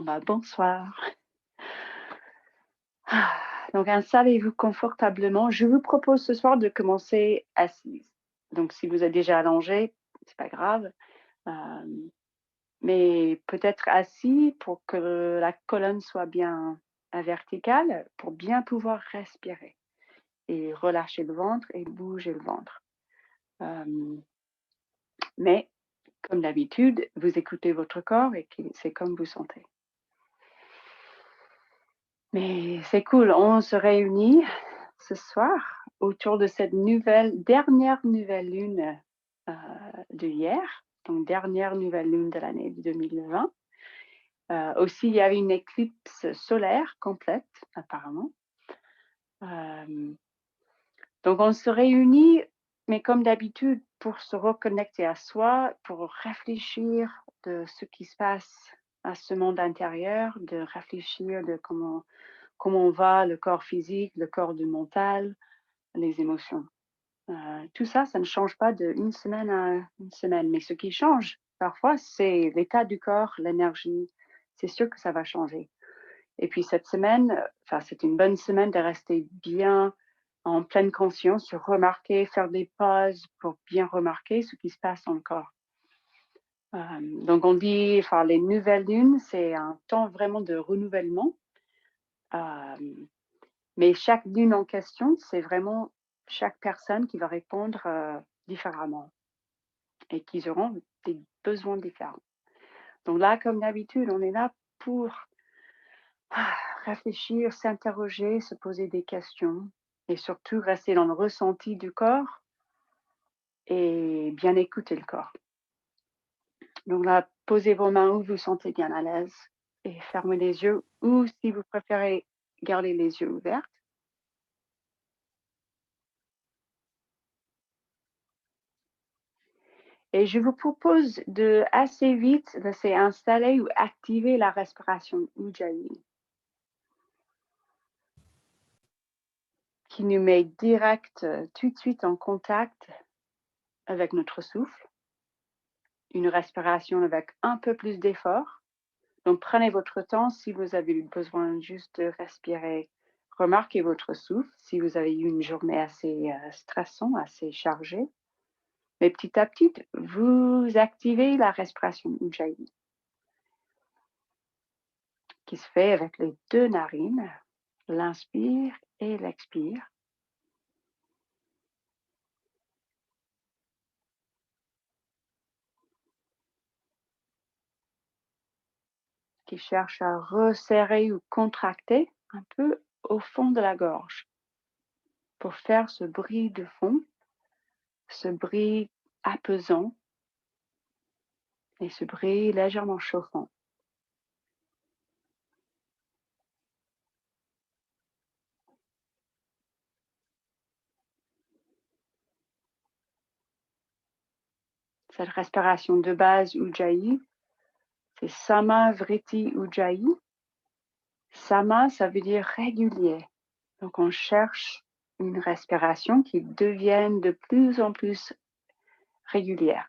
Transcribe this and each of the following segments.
Bonsoir. Ah, donc installez-vous confortablement. Je vous propose ce soir de commencer assise. Donc si vous êtes déjà allongé, c'est pas grave, hem, mais peut-être assis pour que la colonne soit bien, verticale, pour bien pouvoir respirer et relâcher le ventre et bouger le ventre. Hem, mais comme d'habitude, vous écoutez votre corps et c'est comme vous sentez. Mais c'est cool, on se réunit ce soir autour de cette dernière nouvelle lune euh, de hier, donc dernière nouvelle lune de l'année 2020. Aussi, il y avait une éclipse solaire complète, apparemment. Euh, donc, on se réunit, mais comme d'habitude, pour se reconnecter à soi, pour réfléchir de ce qui se passe à ce monde intérieur, de réfléchir de comment va le corps physique, le corps du mental, les émotions. Tout ça, ça ne change pas d'une semaine à une semaine. Mais ce qui change parfois, c'est l'état du corps, l'énergie. C'est sûr que ça va changer. Et puis cette semaine, c'est une bonne semaine de rester bien en pleine conscience, de remarquer, faire des pauses pour bien remarquer ce qui se passe dans le corps. Donc on dit, les nouvelles lunes, c'est un temps vraiment de renouvellement. Mais chaque lune en question, c'est vraiment chaque personne qui va répondre différemment et qui auront des besoins différents. Donc là, comme d'habitude, on est là pour réfléchir, s'interroger, se poser des questions et surtout rester dans le ressenti du corps et bien écouter le corps. Donc là, posez vos mains où vous sentez bien à l'aise et fermez les yeux ou si vous préférez, garder les yeux ouverts. Et je vous propose de assez vite laisser installer ou activer la respiration Ujjayi, qui nous met direct, tout de suite en contact avec notre souffle. Une respiration avec un peu plus d'effort. Donc prenez votre temps si vous avez besoin juste de respirer. Remarquez votre souffle si vous avez eu une journée assez stressante, assez chargée. Mais petit à petit, vous activez la respiration Ujjayi, qui se fait avec les deux narines, l'inspire et l'expire. Qui cherche à resserrer ou contracter un peu au fond de la gorge pour faire ce bruit de fond, ce bruit apaisant et ce bruit légèrement chauffant. Cette respiration de base Ujjayi, c'est Sama Vritti Ujjayi. Sama, ça veut dire régulier. Donc on cherche une respiration qui devienne de plus en plus régulière.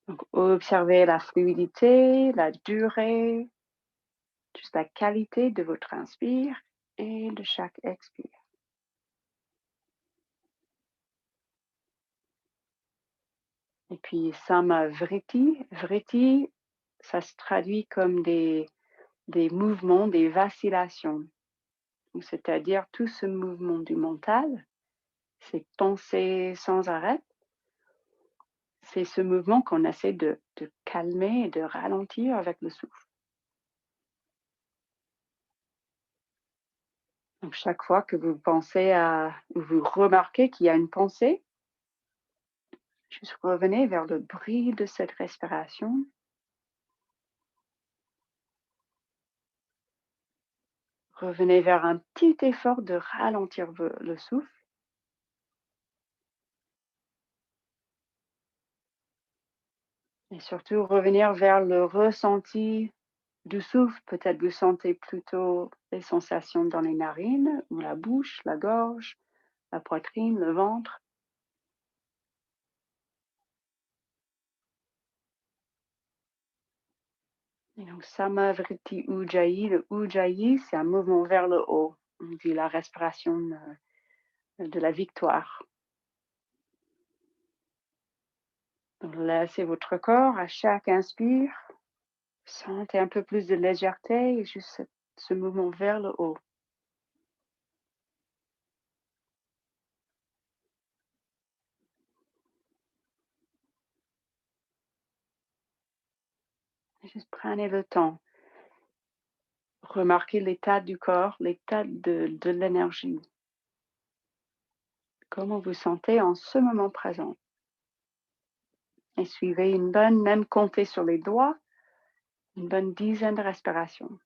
Donc observez la fluidité, la durée, juste la qualité de votre inspire et de chaque expire. Et puis Samavriti, Vritti, ça se traduit comme des mouvements, des vacillations. C'est-à-dire tout ce mouvement du mental, ces pensées sans arrêt, c'est ce mouvement qu'on essaie de calmer et de ralentir avec le souffle. Donc chaque fois que vous pensez ou vous remarquez qu'il y a une pensée, juste revenez vers le bruit de cette respiration. Revenez vers un petit effort de ralentir le souffle. Et surtout revenir vers le ressenti du souffle. Peut-être vous sentez plutôt les sensations dans les narines, ou la bouche, la gorge, la poitrine, le ventre. Et donc Samavriti Ujjayi, le Ujjayi, c'est un mouvement vers le haut. On dit la respiration de la victoire. Donc laissez votre corps à chaque inspire. Sentez un peu plus de légèreté et juste ce mouvement vers le haut. Et juste prenez le temps. Remarquez l'état du corps, l'état de l'énergie. Comment vous sentez en ce moment présent. Et suivez une bonne, même comptez sur les doigts, une bonne dizaine de respirations.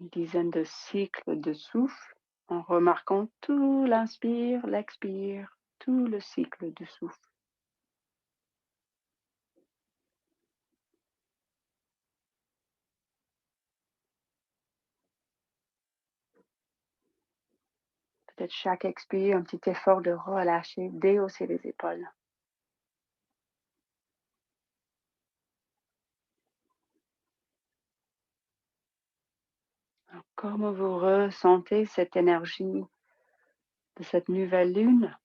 Une dizaine de cycles de souffle en remarquant tout l'inspire, l'expire, tout le cycle du souffle. Peut-être chaque expire, un petit effort de relâcher, déhausser les épaules. Alors, comment vous ressentez cette énergie de cette nouvelle lune?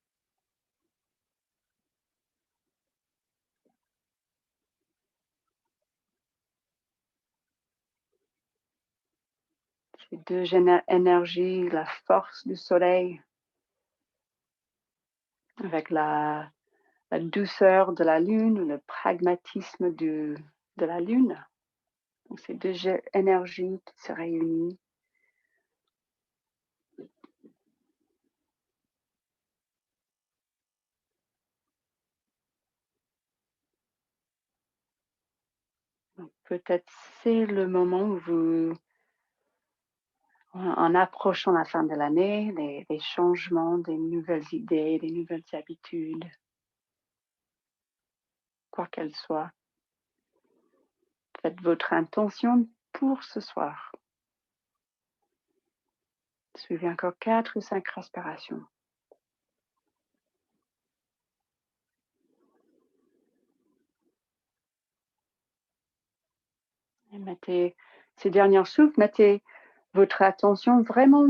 Ces deux énergies, la force du soleil avec la douceur de la lune, le pragmatisme de la lune. Donc, ces deux énergies qui se réunissent. Donc, peut-être c'est le moment où vous, en approchant la fin de l'année, des changements, des nouvelles idées, des nouvelles habitudes, quoi qu'elles soient. Faites votre intention pour ce soir. Suivez encore 4 ou 5 respirations. Et mettez ces derniers souffles, mettez votre attention vraiment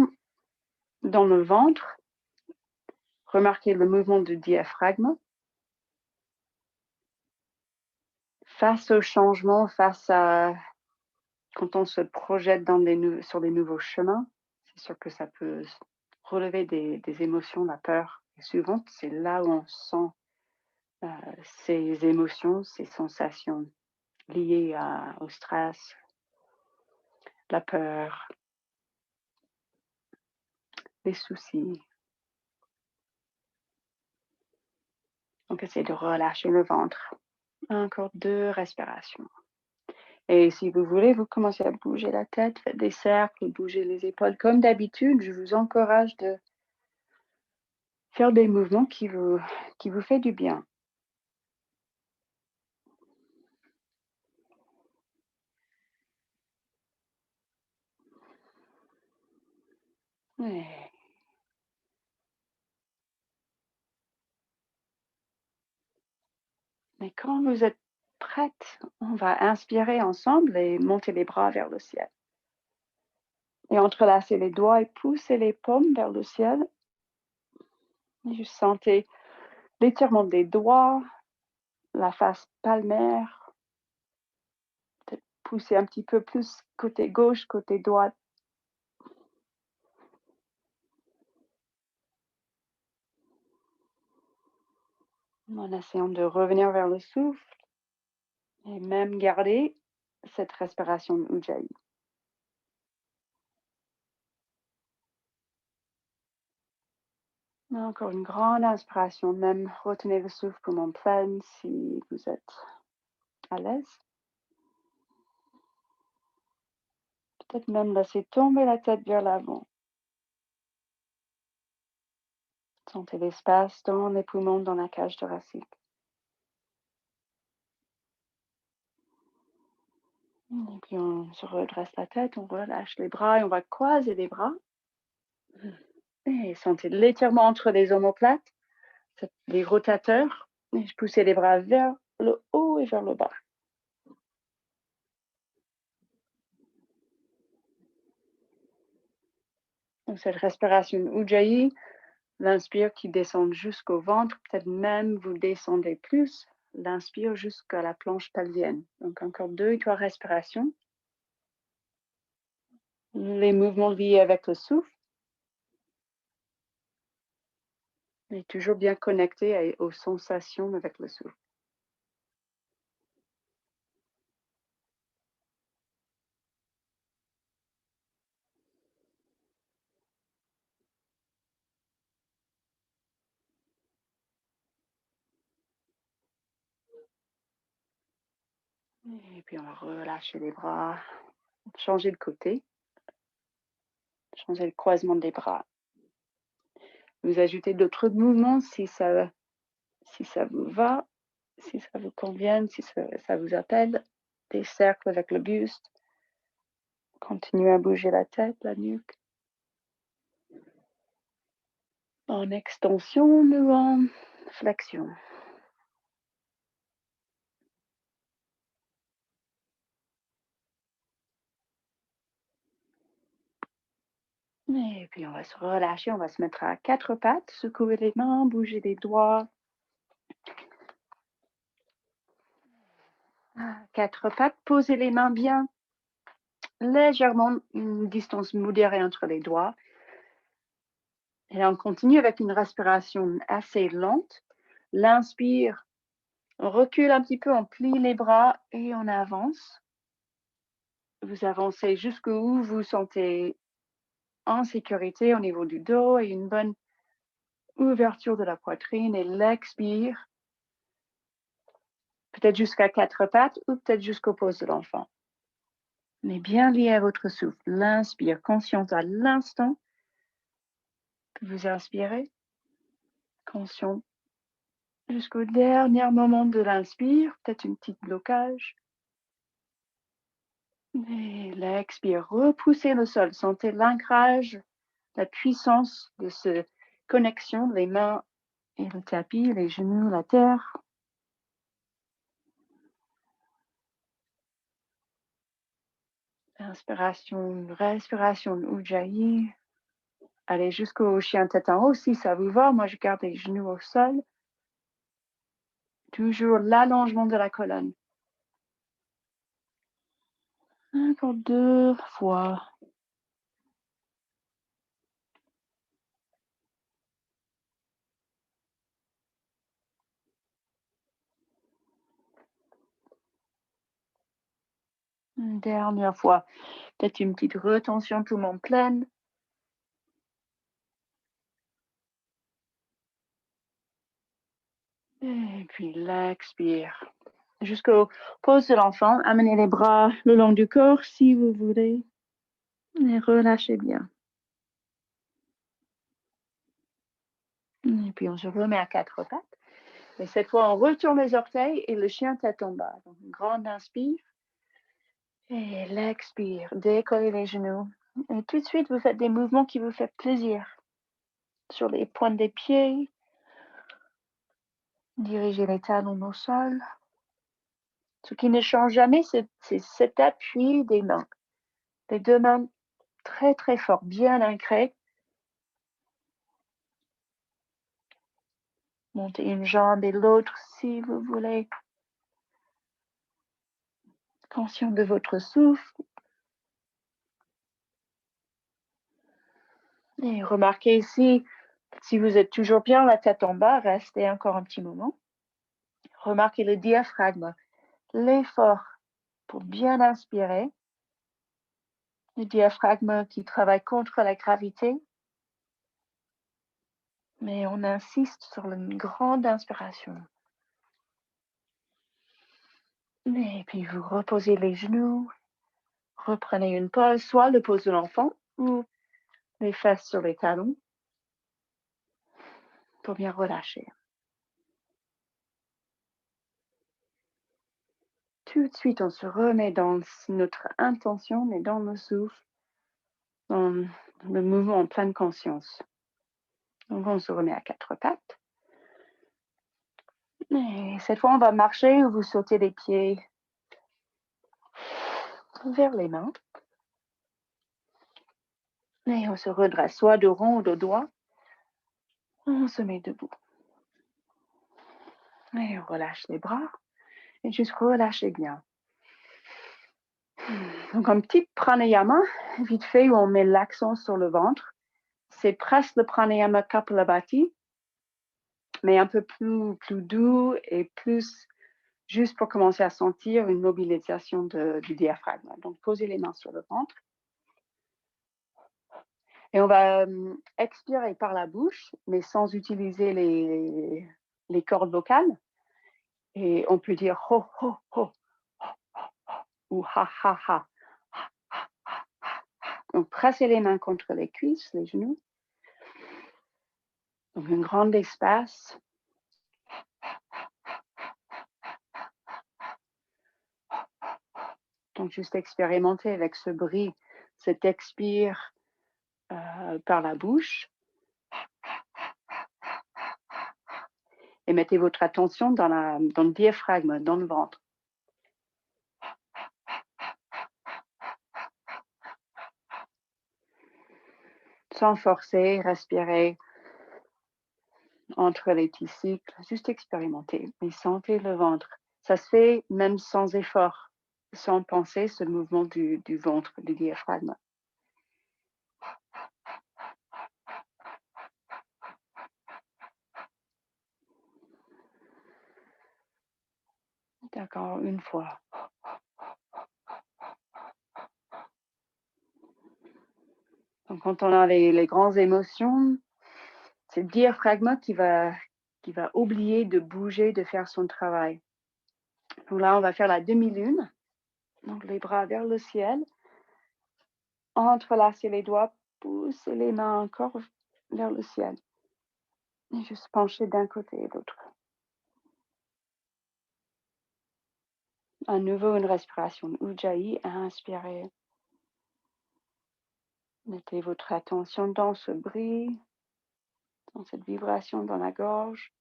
dans le ventre. Remarquez le mouvement du diaphragme. Face au changement, face à quand on se projette sur des nouveaux chemins, c'est sûr que ça peut relever des émotions, la peur. Et souvent, c'est là où on sent ces émotions, ces sensations liées au stress, la peur, les soucis. Donc, essayez de relâcher le ventre. Encore 2 respirations. Et si vous voulez, vous commencez à bouger la tête, faites des cercles, bougez les épaules. Comme d'habitude, je vous encourage de faire des mouvements qui vous fait du bien. Ouais. Mais quand vous êtes prête, on va inspirer ensemble et monter les bras vers le ciel. Et entrelacer les doigts et pousser les paumes vers le ciel. Et juste sentez l'étirement des doigts, la face palmaire. Peut-être pousser un petit peu plus côté gauche, côté droite. En essayant de revenir vers le souffle et même garder cette respiration de Ujjayi. Encore une grande inspiration, même retenez le souffle comme en pleine si vous êtes à l'aise. Peut-être même laisser tomber la tête vers l'avant. Sentez l'espace dans les poumons, dans la cage thoracique. Et puis on se redresse la tête, on relâche les bras et on va croiser les bras. Et sentez l'étirement entre les omoplates, les rotateurs. Et poussez les bras vers le haut et vers le bas. Donc, cette respiration Ujjayi, l'inspire qui descend jusqu'au ventre, peut-être même vous descendez plus, l'inspire jusqu'à la planche pelvienne. Donc encore 2 ou 3 respirations. Les mouvements liés avec le souffle. Mais toujours bien connecté aux sensations avec le souffle. Et puis on va relâcher les bras, changer de côté, changer le croisement des bras. Vous ajoutez d'autres mouvements si ça vous va, si ça vous convient, si ça vous appelle. Des cercles avec le buste. Continuez à bouger la tête, la nuque. En extension ou en flexion. Et puis on va se relâcher, on va se mettre à 4 pattes, secouer les mains, bouger les doigts. 4 pattes, posez les mains bien, légèrement une distance modérée entre les doigts. Et on continue avec une respiration assez lente. L'inspire, on recule un petit peu, on plie les bras et on avance. Vous avancez jusqu'où vous sentez en sécurité au niveau du dos et une bonne ouverture de la poitrine. Et l'expire, peut-être jusqu'à 4 pattes ou peut-être jusqu'au pose de l'enfant. Mais bien lié à votre souffle. L'inspire, conscience à l'instant que vous inspirez. Conscient jusqu'au dernier moment de l'inspire, peut-être une petite blocage. Et l'expire, repoussez le sol. Sentez l'ancrage, la puissance de cette connexion, les mains et le tapis, les genoux, la terre. Inspiration, respiration Ujjayi. Allez jusqu'au chien tête en haut si ça vous va. Moi, je garde les genoux au sol. Toujours l'allongement de la colonne. Encore 2 fois. Une dernière fois. Peut-être une petite retention poumon pleine. Et puis l'expire. Jusqu'au pose de l'enfant. Amenez les bras le long du corps si vous voulez. Et relâchez bien. Et puis on se remet à 4 pattes. Et cette fois, on retourne les orteils et le chien tête en bas. Donc, une grande inspire. Et l'expire. Décollez les genoux. Et tout de suite, vous faites des mouvements qui vous font plaisir. Sur les pointes des pieds. Dirigez les talons au sol. Ce qui ne change jamais, c'est cet appui des mains. Les 2 mains très très fort, bien ancrées. Montez une jambe et l'autre si vous voulez. Conscient de votre souffle. Et remarquez ici, si vous êtes toujours bien la tête en bas, restez encore un petit moment. Remarquez le diaphragme, l'effort pour bien inspirer. Le diaphragme qui travaille contre la gravité. Mais on insiste sur une grande inspiration. Et puis vous reposez les genoux. Reprenez une pause, soit le pose de l'enfant ou les fesses sur les talons pour bien relâcher. Tout de suite, on se remet dans notre intention, mais dans le souffle, dans le mouvement en pleine conscience. Donc, on se remet à 4 pattes. Et cette fois, on va marcher ou vous sautez les pieds vers les mains. Et on se redresse, soit de rond ou de droit. On se met debout. Et on relâche les bras. Et juste relâchez bien. Donc un petit pranayama, vite fait, où on met l'accent sur le ventre. C'est presque le pranayama Kapalabhati, mais un peu plus doux et plus juste pour commencer à sentir une mobilisation du diaphragme. Donc posez les mains sur le ventre. Et on va expirer par la bouche, mais sans utiliser les cordes vocales. Et on peut dire ho, ho, ho, ou ha, ha, ha. Donc, pressez les mains contre les cuisses, les genoux. Donc, un grand espace. Donc, juste expérimenter avec ce bruit, cet expire par la bouche. Et mettez votre attention dans le diaphragme, dans le ventre. Sans forcer, respirez entre les petits cycles, juste expérimenter. Et sentez le ventre. Ça se fait même sans effort, sans penser ce mouvement du ventre, du diaphragme. D'accord, une fois. Donc, quand on a les grandes émotions, c'est le diaphragme qui va oublier de bouger, de faire son travail. Donc là, on va faire la demi-lune. Donc, les bras vers le ciel. Entrelacez les doigts, poussez les mains encore vers le ciel. Et juste pencher d'un côté et de l'autre. À nouveau, une respiration Ujjayi. Inspirez. Mettez votre attention dans ce bruit, dans cette vibration dans la gorge.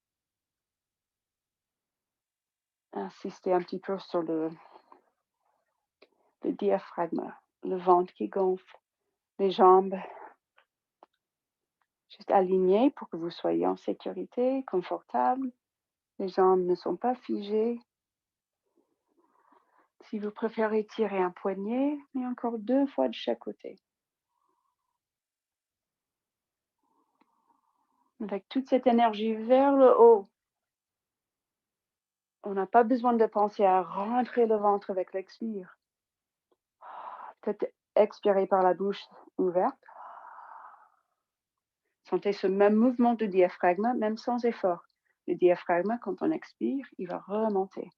Insistez un petit peu sur le diaphragme, le ventre qui gonfle, les jambes juste alignées pour que vous soyez en sécurité, confortable. Les jambes ne sont pas figées. Si vous préférez tirer un poignet, mais encore 2 fois de chaque côté. Avec toute cette énergie vers le haut, on n'a pas besoin de penser à rentrer le ventre avec l'expire. Peut-être expirer par la bouche ouverte. Sentez ce même mouvement de diaphragme, même sans effort. Le diaphragme, quand on expire, il va remonter.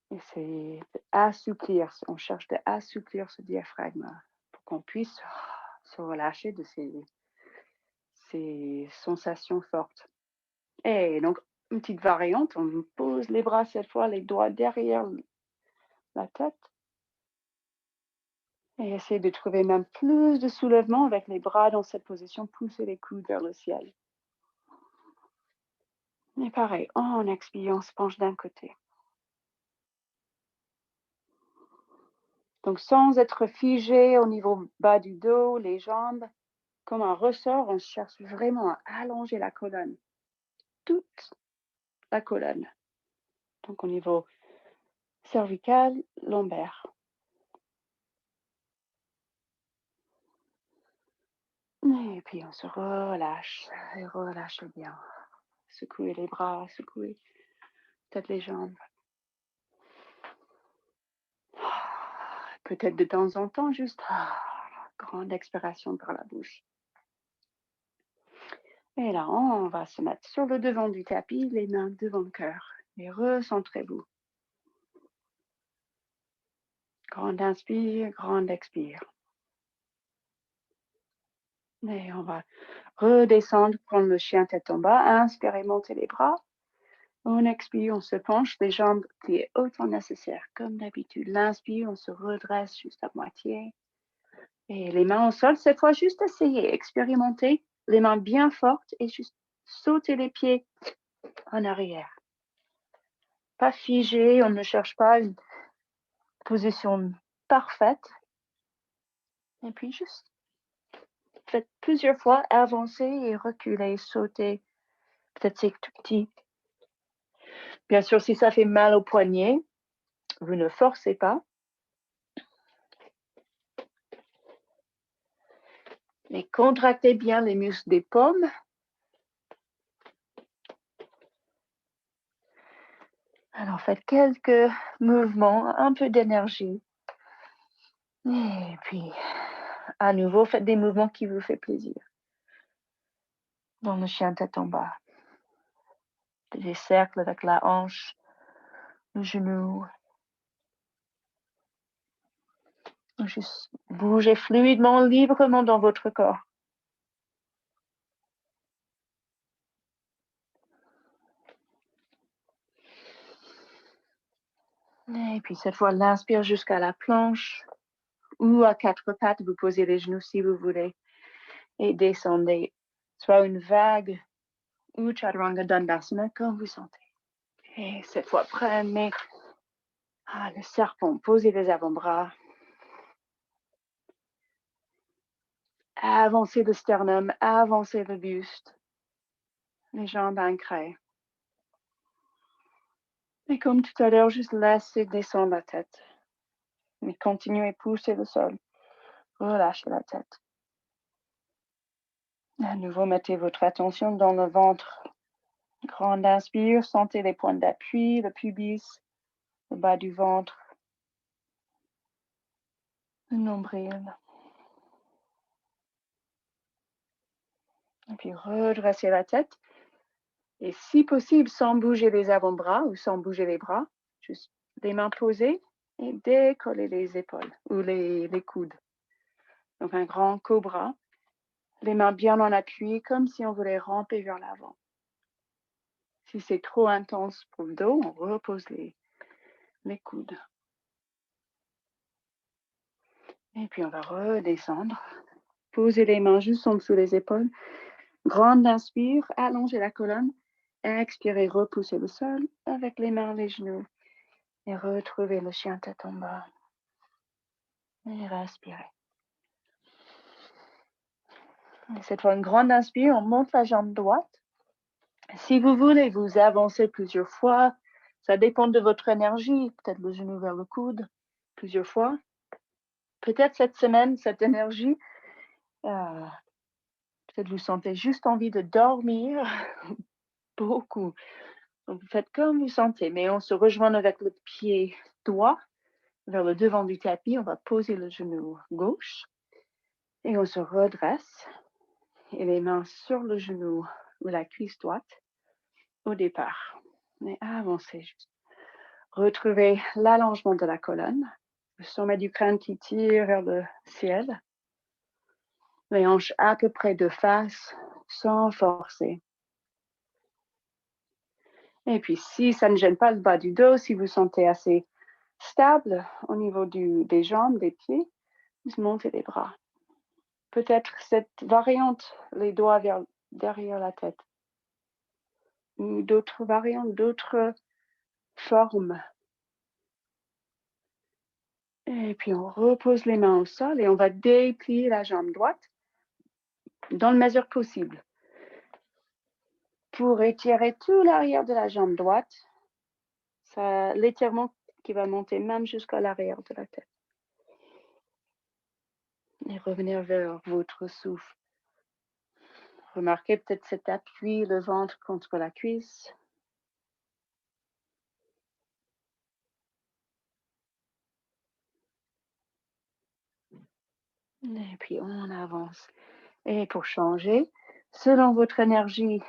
Et c'est assouplir, on cherche à assouplir ce diaphragme pour qu'on puisse se relâcher de ces sensations fortes. Et donc, une petite variante, on pose les bras cette fois, les doigts derrière la tête. Et essayez de trouver même plus de soulèvement avec les bras dans cette position, pousser les coudes vers le ciel. Et pareil, en expirant, on se penche d'un côté. Donc, sans être figé au niveau bas du dos, les jambes, comme un ressort, on cherche vraiment à allonger la colonne, toute la colonne. Donc, au niveau cervical, lombaire. Et puis, on se relâche et relâche bien. Secouez les bras, secouez peut-être les jambes. Peut-être de temps en temps, juste grande expiration par la bouche. Et là, on va se mettre sur le devant du tapis, les mains devant le cœur. Et recentrez-vous. Grande inspire, grande expire. Et on va redescendre, prendre le chien tête en bas. Inspirez, montez les bras. On expire, on se penche, les jambes pliées autant nécessaire, comme d'habitude. L'inspire, on se redresse juste à moitié. Et les mains au sol, cette fois, juste essayez, expérimentez. Les mains bien fortes et juste sautez les pieds en arrière. Pas figé, on ne cherche pas une position parfaite. Et puis juste faites plusieurs fois, avancez et reculez, sautez. Peut-être c'est tout petit. Bien sûr, si ça fait mal au poignet, vous ne forcez pas. Mais contractez bien les muscles des paumes. Alors faites quelques mouvements, un peu d'énergie. Et puis, à nouveau, faites des mouvements qui vous font plaisir. Dans le chien tête en bas. Des cercles avec la hanche, le genou. Juste bougez fluidement, librement dans votre corps. Et puis cette fois, l'inspire jusqu'à la planche ou à quatre pattes, vous posez les genoux si vous voulez et descendez, soit une vague ou Chaturanga Dandasana comme vous sentez. Et cette fois, prenez le serpent, posez les avant-bras. Avancez le sternum, avancez le buste, les jambes ancrées. Et comme tout à l'heure, juste laissez descendre la tête. Mais continuez à pousser le sol. Relâchez la tête. À nouveau, mettez votre attention dans le ventre. Grande inspire, sentez les points d'appui, le pubis, le bas du ventre, le nombril. Et puis redressez la tête. Et si possible, sans bouger les avant-bras ou sans bouger les bras, juste les mains posées et décoller les épaules ou les coudes. Donc un grand cobra, les mains bien en appui, comme si on voulait ramper vers l'avant. Si c'est trop intense pour le dos, on repose les coudes. Et puis on va redescendre. Posez les mains juste en dessous des épaules. Grande inspire, allongez la colonne. Expirez, repoussez le sol avec les mains, les genoux. Et retrouvez le chien tête en bas. Et respirez. Et cette fois, une grande inspire, on monte la jambe droite. Si vous voulez, vous avancez plusieurs fois. Ça dépend de votre énergie. Peut-être le genou vers le coude, plusieurs fois. Peut-être cette semaine, cette énergie, peut-être vous sentez juste envie de dormir. Beaucoup. Donc, vous faites comme vous sentez, mais on se rejoint avec le pied droit vers le devant du tapis. On va poser le genou gauche et on se redresse et les mains sur le genou ou la cuisse droite au départ. Mais avancez juste. Retrouvez l'allongement de la colonne, le sommet du crâne qui tire vers le ciel, les hanches à peu près de face sans forcer. Et puis, si ça ne gêne pas le bas du dos, si vous sentez assez stable au niveau des jambes, des pieds, vous montez les bras. Peut-être cette variante, les doigts derrière la tête. Ou d'autres variantes, d'autres formes. Et puis, on repose les mains au sol et on va déplier la jambe droite dans la mesure possible. Pour étirer tout l'arrière de la jambe droite, l'étirement qui va monter même jusqu'à l'arrière de la tête. Et revenir vers votre souffle. Remarquez peut-être cet appui, le ventre contre la cuisse. Et puis on avance. Et pour changer, selon votre énergie,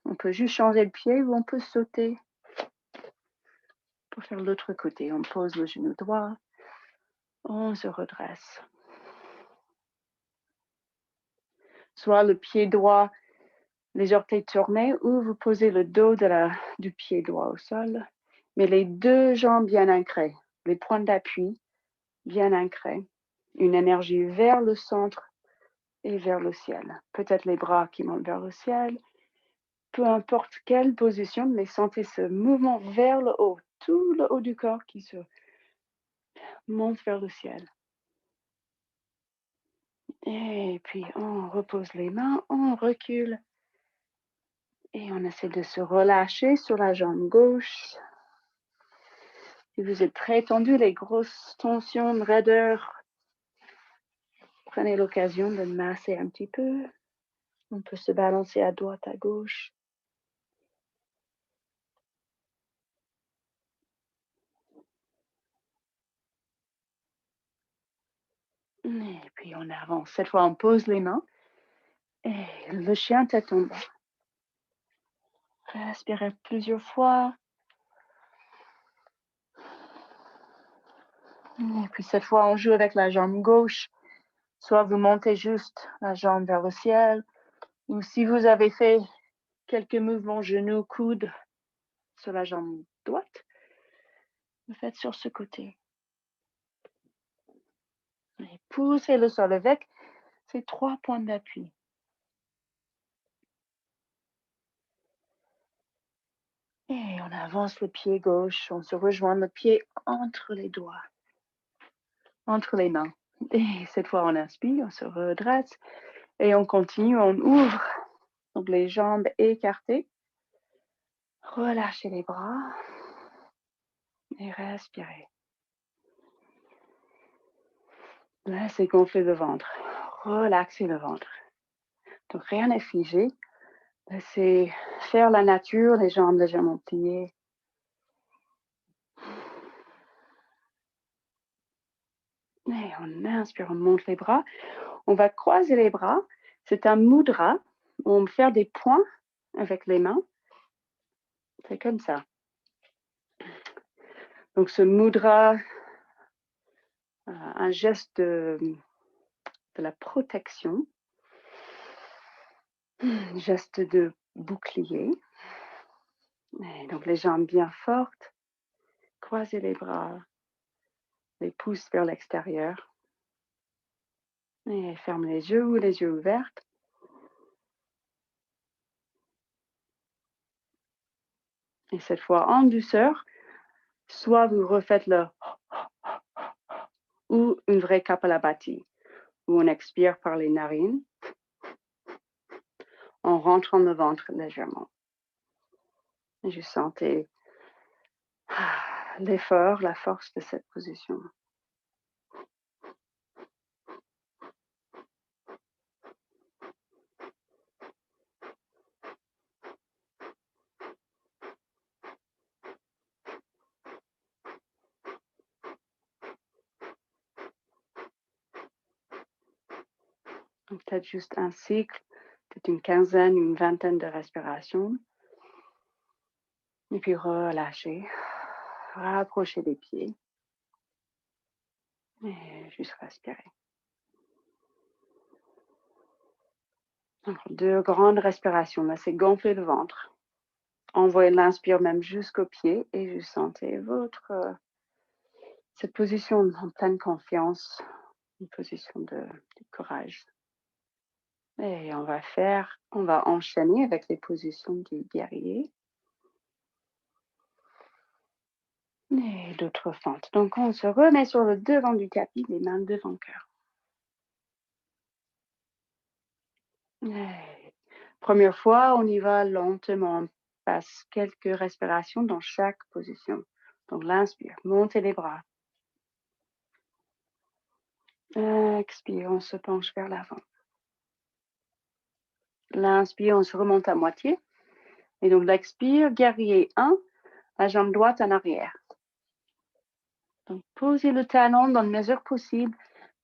on peut juste changer le pied ou on peut sauter. Pour faire l'autre côté, on pose le genou droit, on se redresse. Soit le pied droit, les orteils tournés, ou vous posez le dos du pied droit au sol, mais les deux jambes bien ancrées, les points d'appui bien ancrés, une énergie vers le centre et vers le ciel. Peut-être les bras qui montent vers le ciel, peu importe quelle position, mais sentez ce mouvement vers le haut, tout le haut du corps qui se monte vers le ciel. Et puis, on repose les mains, on recule. Et on essaie de se relâcher sur la jambe gauche. Si vous êtes très tendu, les grosses tensions, de raideur, prenez l'occasion de masser un petit peu. On peut se balancer à droite, à gauche. Et puis on avance. Cette fois, on pose les mains. Et le chien tête en bas. Respirez plusieurs fois. Et puis cette fois, on joue avec la jambe gauche. Soit vous montez juste la jambe vers le ciel, ou si vous avez fait quelques mouvements genoux, coudes sur la jambe droite, vous faites sur ce côté. Et poussez le sol avec ces 3 points d'appui. Et on avance le pied gauche, on se rejoint le pied entre les doigts, entre les mains. Et cette fois, on inspire, on se redresse et on continue, on ouvre. Donc les jambes écartées. Relâchez les bras et respirez. Laissez gonfler le ventre. Relaxez le ventre. Donc rien n'est figé. Laissez faire la nature, les jambes légèrement pliées. Et on inspire, on monte les bras. On va croiser les bras. C'est un mudra. On va faire des points avec les mains. C'est comme ça. Donc ce mudra, un geste de la protection, geste de bouclier. Et donc les jambes bien fortes. Croisez les bras. Les pouces vers l'extérieur. Et ferme les yeux ou les yeux ouverts. Et cette fois, en douceur, soit vous refaites le ou une vraie Kapalabhati, où on expire par les narines en rentrant le ventre légèrement. Et je sentais l'effort, la force de cette position. Donc, peut-être juste un cycle, peut-être une quinzaine, une vingtaine de respirations. Et puis relâchez, rapprochez les pieds. Et juste respirer. Alors, 2 grandes respirations. Là, c'est gonfler le ventre. Envoyez l'inspire même jusqu'aux pieds et vous sentez cette position en pleine confiance, une position de courage. Et on va enchaîner avec les positions du guerrier. Et d'autres fentes. Donc on se remet sur le devant du tapis, les mains devant le cœur. Et première fois, on y va lentement. On passe quelques respirations dans chaque position. Donc l'inspire, montez les bras. Expire, on se penche vers l'avant. L'inspire, on se remonte à moitié. Et donc l'expire, guerrier 1, la jambe droite en arrière. Donc posez le talon dans la mesure possible.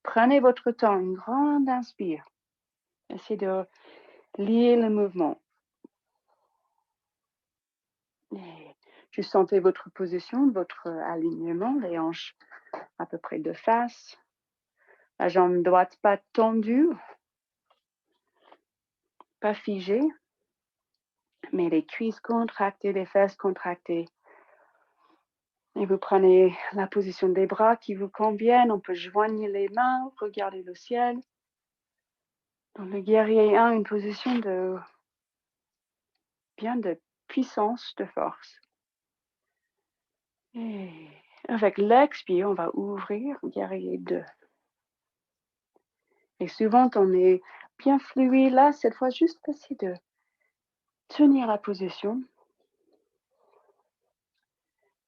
Prenez votre temps, une grande inspire. Essayez de lier le mouvement. Et juste sentez votre position, votre alignement, les hanches à peu près de face. La jambe droite pas tendue, pas figée, mais les cuisses contractées, les fesses contractées. Et vous prenez la position des bras qui vous conviennent. On peut joindre les mains, regarder le ciel. Dans le guerrier 1, une position de puissance, de force. Et avec l'expire, on va ouvrir, guerrier 2. Et souvent, on est bien fluide là. Cette fois, juste essayer de tenir la position.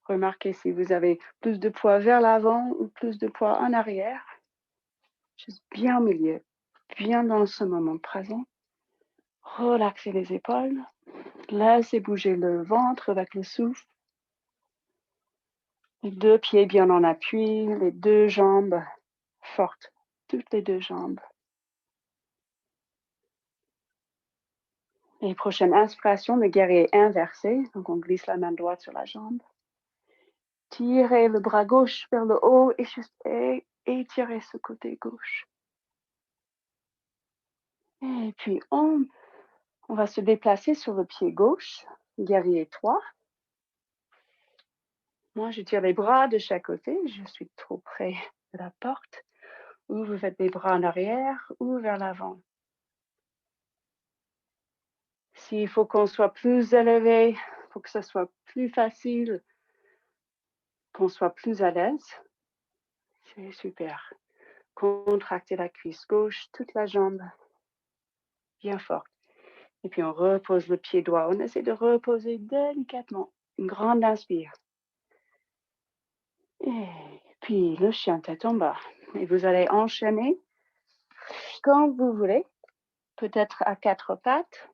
Remarquez si vous avez plus de poids vers l'avant ou plus de poids en arrière. Juste bien au milieu, bien dans ce moment présent. Relaxez les épaules. Laissez bouger le ventre avec le souffle. Les 2 pieds bien en appui, les 2 jambes fortes, toutes les 2 jambes. Et prochaine inspiration, le guerrier inversé. Donc on glisse la main droite sur la jambe. Tirez le bras gauche vers le haut et juste étirez ce côté gauche. Et puis on va se déplacer sur le pied gauche, guerrier 3. Moi, je tire les bras de chaque côté. Je suis trop près de la porte. Ou vous faites les bras en arrière ou vers l'avant. S'il faut qu'on soit plus élevé, pour que ce soit plus facile, qu'on soit plus à l'aise, c'est super. Contractez la cuisse gauche, toute la jambe, bien forte. Et puis on repose le pied droit. On essaie de reposer délicatement. Une grande inspire. Et puis le chien tête en bas. Et vous allez enchaîner quand vous voulez, peut-être à 4 pattes.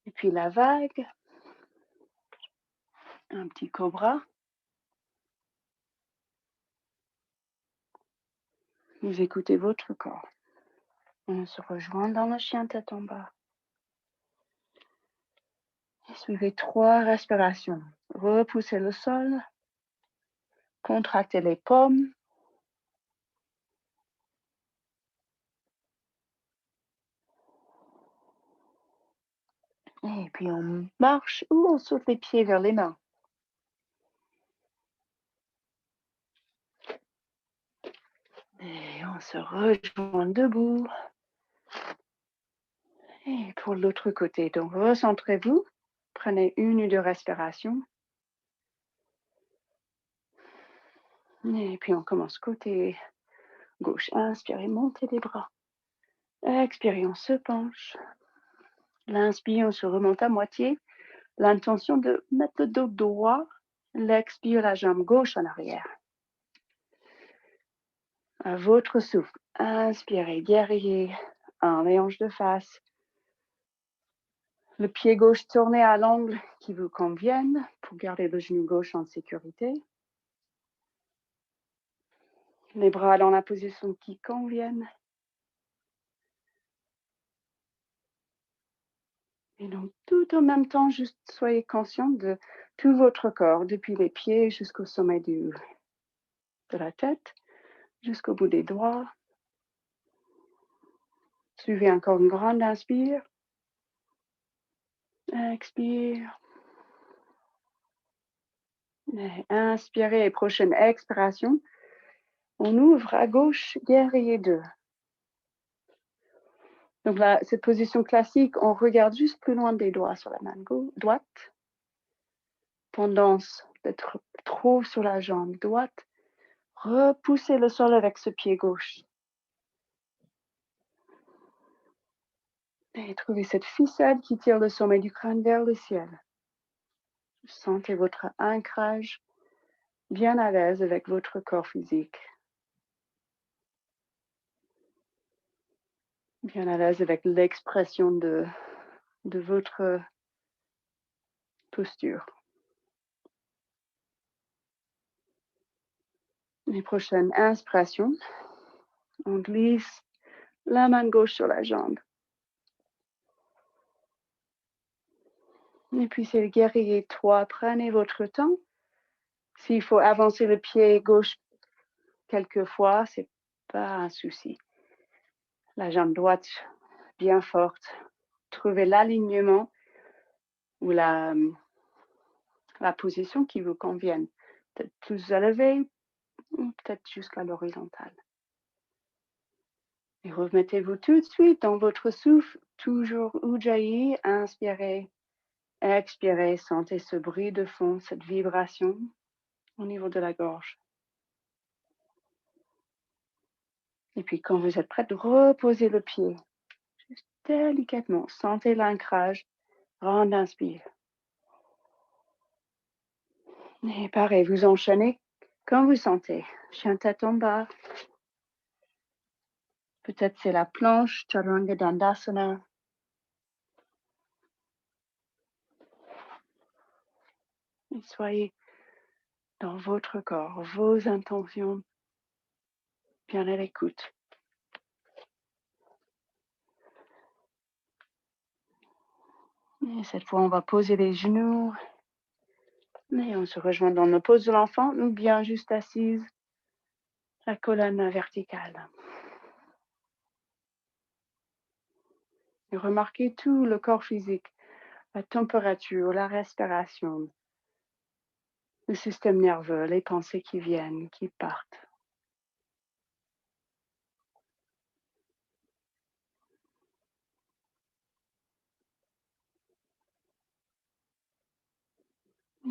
Et puis la vague. Un petit cobra. Vous écoutez votre corps. On se rejoint dans le chien tête en bas. Et suivez 3 respirations. Repoussez le sol. Contractez les paumes. Et puis on marche ou on saute les pieds vers les mains. Et on se rejoint debout. Et pour l'autre côté, donc recentrez-vous. Prenez 1 ou 2 respirations. Et puis on commence côté gauche. Inspirez, montez les bras. Expirez, on se penche. L'inspire, on se remonte à moitié. L'intention de mettre le dos droit. L'expire, la jambe gauche en arrière. À votre souffle, inspirez, guerrier, les hanches de face. Le pied gauche tourné à l'angle qui vous convienne pour garder le genou gauche en sécurité. Les bras dans la position qui convienne. Et donc, tout en même temps, juste soyez conscient de tout votre corps, depuis les pieds jusqu'au sommet de la tête, jusqu'au bout des doigts. Suivez encore une grande inspire. Expire. Et inspirez et prochaine expiration. On ouvre à gauche, guerrier 2. Donc là, cette position classique, on regarde juste plus loin des doigts sur la main droite. Tendance d'être trop sur la jambe droite. Repoussez le sol avec ce pied gauche. Et trouvez cette ficelle qui tire le sommet du crâne vers le ciel. Sentez votre ancrage bien à l'aise avec votre corps physique. Bien à l'aise avec l'expression de votre posture. Les prochaines inspirations, on glisse la main gauche sur la jambe. Et puis c'est le guerrier 3. Prenez votre temps. S'il faut avancer le pied gauche quelquefois, c'est pas un souci. La jambe droite bien forte. Trouvez l'alignement ou la position qui vous convienne. Peut-être plus élevé ou peut-être jusqu'à l'horizontale. Et remettez-vous tout de suite dans votre souffle, toujours Ujjayi. Inspirez, expirez, sentez ce bruit de fond, cette vibration au niveau de la gorge. Et puis quand vous êtes prête, reposez le pied. Juste délicatement, sentez l'ancrage. Grande inspire. Et pareil, vous enchaînez comme vous sentez. Chien tête en bas. Peut-être c'est la planche, Chaturanga Dandasana. Et soyez dans votre corps, vos intentions, bien à l'écoute. Et cette fois, on va poser les genoux. Et on se rejoint dans nos poses de l'enfant ou bien juste assise, la colonne verticale. Et remarquez tout le corps physique, la température, la respiration, le système nerveux, les pensées qui viennent, qui partent.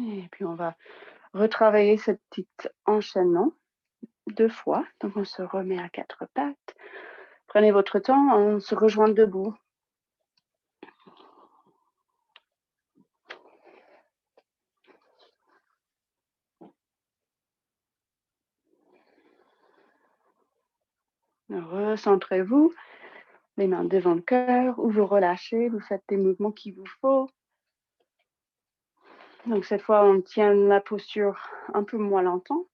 Et puis on va retravailler ce petit enchaînement 2 fois. Donc on se remet à 4 pattes. Prenez votre temps, on se rejoint debout. Recentrez-vous, les mains devant le cœur, ou vous relâchez, vous faites des mouvements qu'il vous faut. Donc cette fois, on tient la posture un peu moins longtemps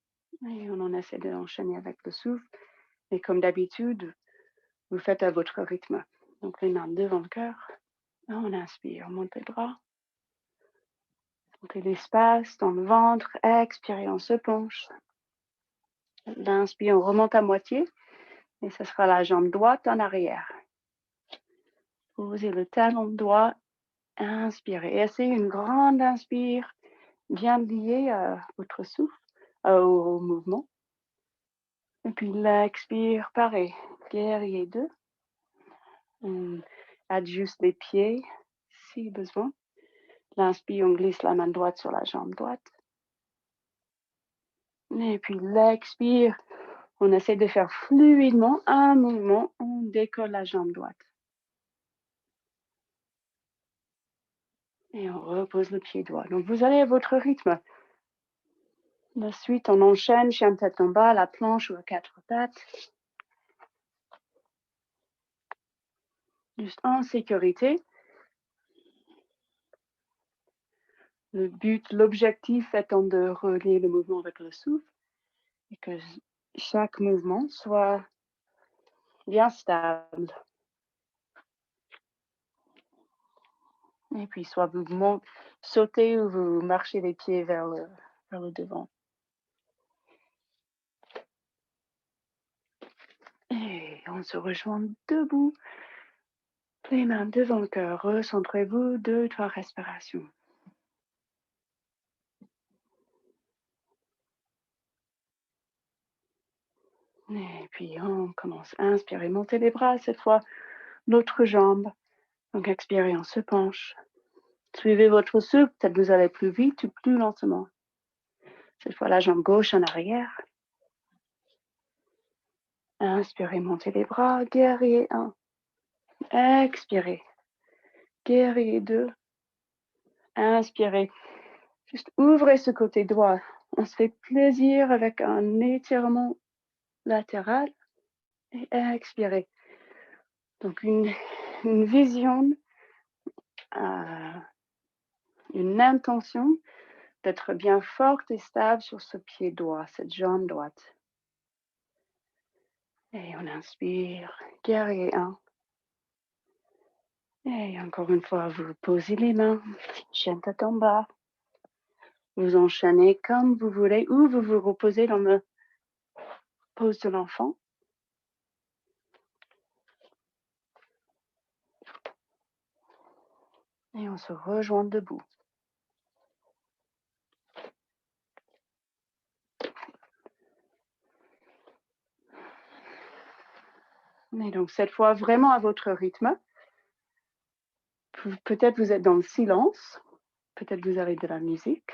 et on en essaie d'enchaîner avec le souffle. Et comme d'habitude, vous faites à votre rythme. Donc les mains devant le cœur. On inspire, on monte les bras. Sentez l'espace dans le ventre. Expirez, on se penche. L'inspire, on remonte à moitié. Et ce sera la jambe droite en arrière. Posez le talon droit. Inspirez. Et essayez une grande inspire, bien liée à votre souffle, au mouvement. Et puis l'expire, pareil. Guerrier 2. On adjuste les pieds si besoin. L'inspire, on glisse la main droite sur la jambe droite. Et puis l'expire, on essaie de faire fluidement un mouvement, on décolle la jambe droite. Et on repose le pied droit. Donc vous allez à votre rythme. Ensuite, on enchaîne, chien tête en bas, la planche ou à 4 pattes. Juste en sécurité. Le but, l'objectif étant de relier le mouvement avec le souffle et que chaque mouvement soit bien stable. Et puis, soit vous sautez ou vous marchez les pieds vers le devant. Et on se rejoint debout. Les mains devant le cœur. Recentrez-vous, 2, 3 respirations. Et puis, on commence. Inspirez, montez les bras. Cette fois, l'autre jambe. Donc, expirez, on se penche. Suivez votre souffle. Peut-être vous allez plus vite ou plus lentement. Cette fois, la jambe gauche en arrière. Inspirez, montez les bras. Guerrier 1. Expirez. Guerrier 2. Inspirez. Juste ouvrez ce côté droit. On se fait plaisir avec un étirement latéral. Et expirez. Donc une vision, une intention d'être bien forte et stable sur ce pied droit, cette jambe droite. Et on inspire, guerrier 1. Et encore une fois, vous posez les mains, chien tête en bas. Vous enchaînez comme vous voulez ou vous vous reposez dans la pose de l'enfant. Et on se rejoint debout. Et donc cette fois, vraiment à votre rythme. Peut-être vous êtes dans le silence. Peut-être vous avez de la musique.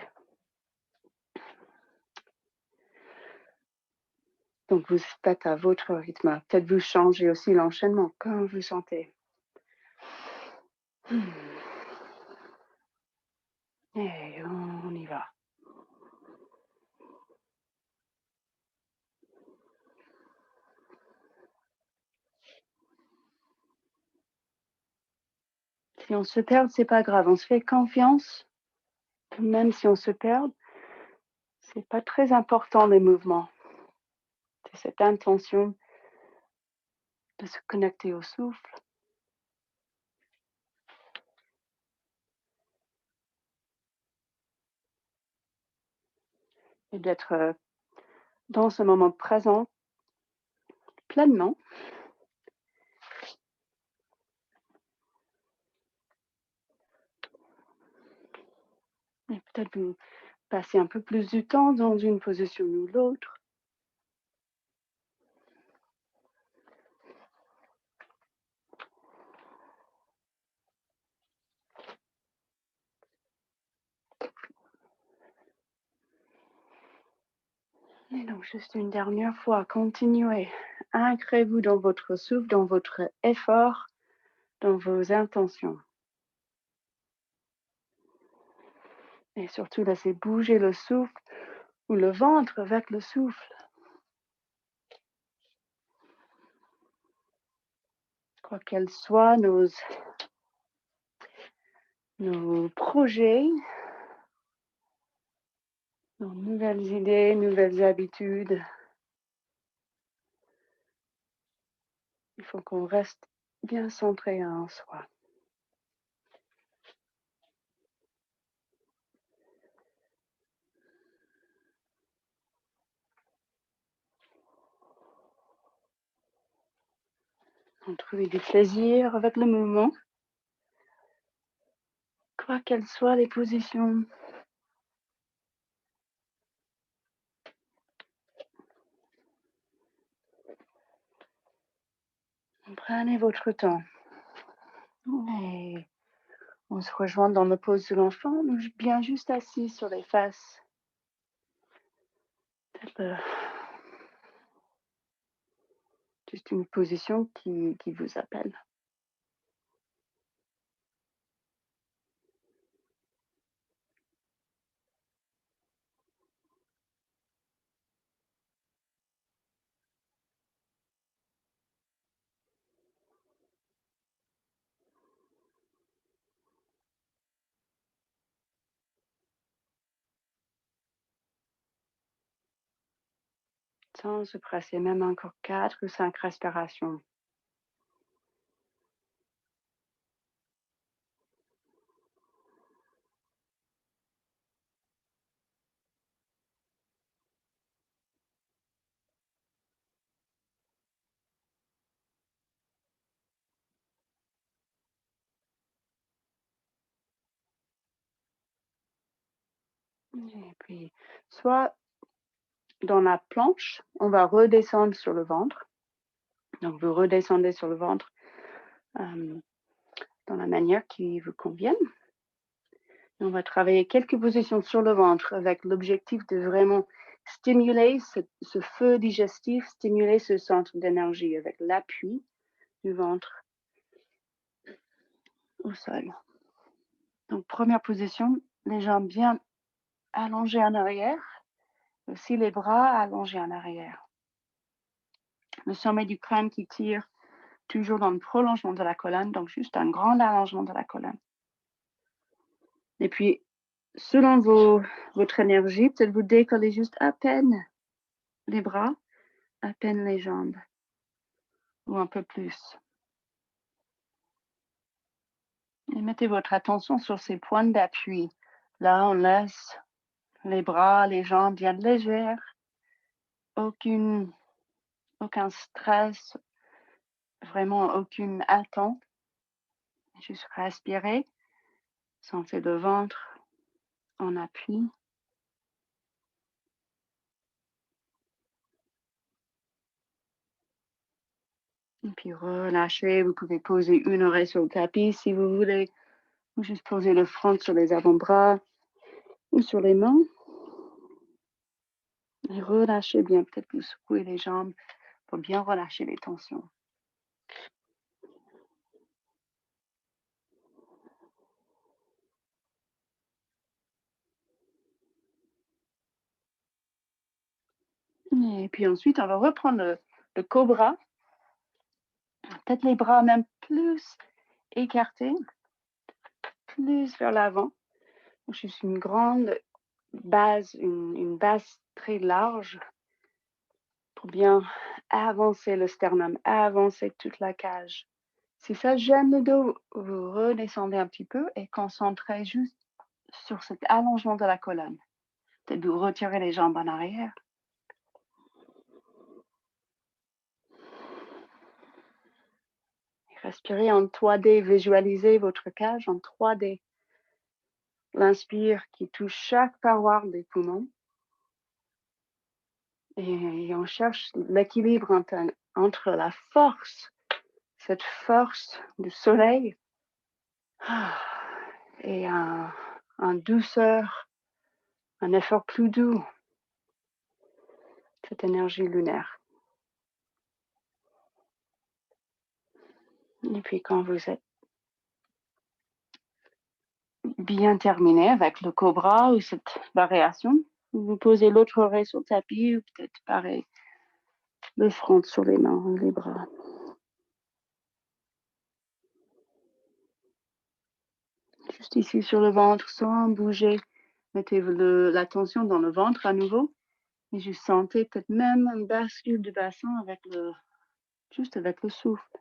Donc, vous faites à votre rythme. Peut-être vous changez aussi l'enchaînement comme vous sentez. Et on y va. Si on se perd, c'est pas grave. On se fait confiance. Même si on se perd, c'est pas très important les mouvements. C'est cette intention de se connecter au souffle. Et d'être dans ce moment présent pleinement. Et peut-être vous passez un peu plus du temps dans une position ou l'autre. Et donc, juste une dernière fois, continuez. Ancrez-vous dans votre souffle, dans votre effort, dans vos intentions. Et surtout, laissez bouger le souffle ou le ventre avec le souffle. Quoi qu'elles soient nos projets, nos nouvelles idées, nouvelles habitudes, il faut qu'on reste bien centré en soi. On trouve du plaisir avec le mouvement, quoi qu'elles soient les positions. Prenez votre temps. Et on se rejoint dans la pose de l'enfant, bien juste assis sur les fesses. Juste une position qui vous appelle. Sans se presser, même encore 4 ou 5 respirations. Et puis, soit dans la planche, on va redescendre sur le ventre. Donc, vous redescendez sur le ventre dans la manière qui vous convienne. On va travailler quelques positions sur le ventre avec l'objectif de vraiment stimuler ce feu digestif, stimuler ce centre d'énergie avec l'appui du ventre au sol. Donc, première position, les jambes bien allongées en arrière, aussi les bras allongés en arrière. Le sommet du crâne qui tire toujours dans le prolongement de la colonne, donc juste un grand allongement de la colonne. Et puis, selon votre énergie, peut-être vous décollez juste à peine les bras, à peine les jambes, ou un peu plus. Et mettez votre attention sur ces points d'appui. Là, on laisse les bras, les jambes bien légères, aucun stress, vraiment aucune attente. Juste respirer, sentez le ventre en appui. Et puis relâchez, vous pouvez poser une oreille sur le tapis si vous voulez, ou juste poser le front sur les avant-bras ou sur les mains. Et relâchez bien, peut-être que vous secouez les jambes pour bien relâcher les tensions. Et puis ensuite, on va reprendre le cobra. Peut-être les bras même plus écartés, plus vers l'avant. Juste une grande base, une base très large pour bien avancer le sternum, avancer toute la cage. Si ça gêne le dos, vous redescendez un petit peu et concentrez juste sur cet allongement de la colonne. Peut-être vous retirez les jambes en arrière. Respirez en 3D, visualisez votre cage en 3D. L'inspire qui touche chaque paroi des poumons. Et on cherche l'équilibre entre la force, cette force du soleil, et un douceur, un effort plus doux, cette énergie lunaire. Et puis quand vous êtes bien terminé avec le cobra ou cette variation, vous posez l'autre oreille sur le tapis ou peut-être pareil, le front sur les mains ou les bras. Juste ici sur le ventre, sans bouger. Mettez l'attention dans le ventre à nouveau. Et je sentais peut-être même une bascule du bassin juste avec le souffle.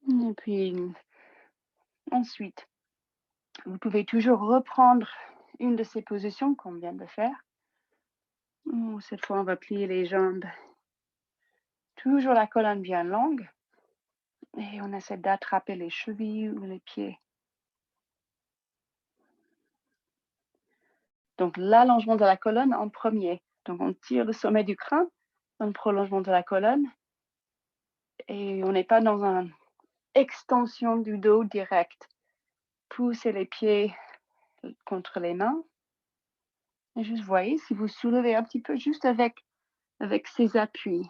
Et puis, ensuite, vous pouvez toujours reprendre une de ces positions qu'on vient de faire. Cette fois, on va plier les jambes. Toujours la colonne bien longue. Et on essaie d'attraper les chevilles ou les pieds. Donc, l'allongement de la colonne en premier. Donc, on tire le sommet du crâne dans le prolongement de la colonne. Et on n'est pas dans une extension du dos direct. Poussez les pieds contre les mains. Et juste voyez si vous soulevez un petit peu juste avec ces appuis.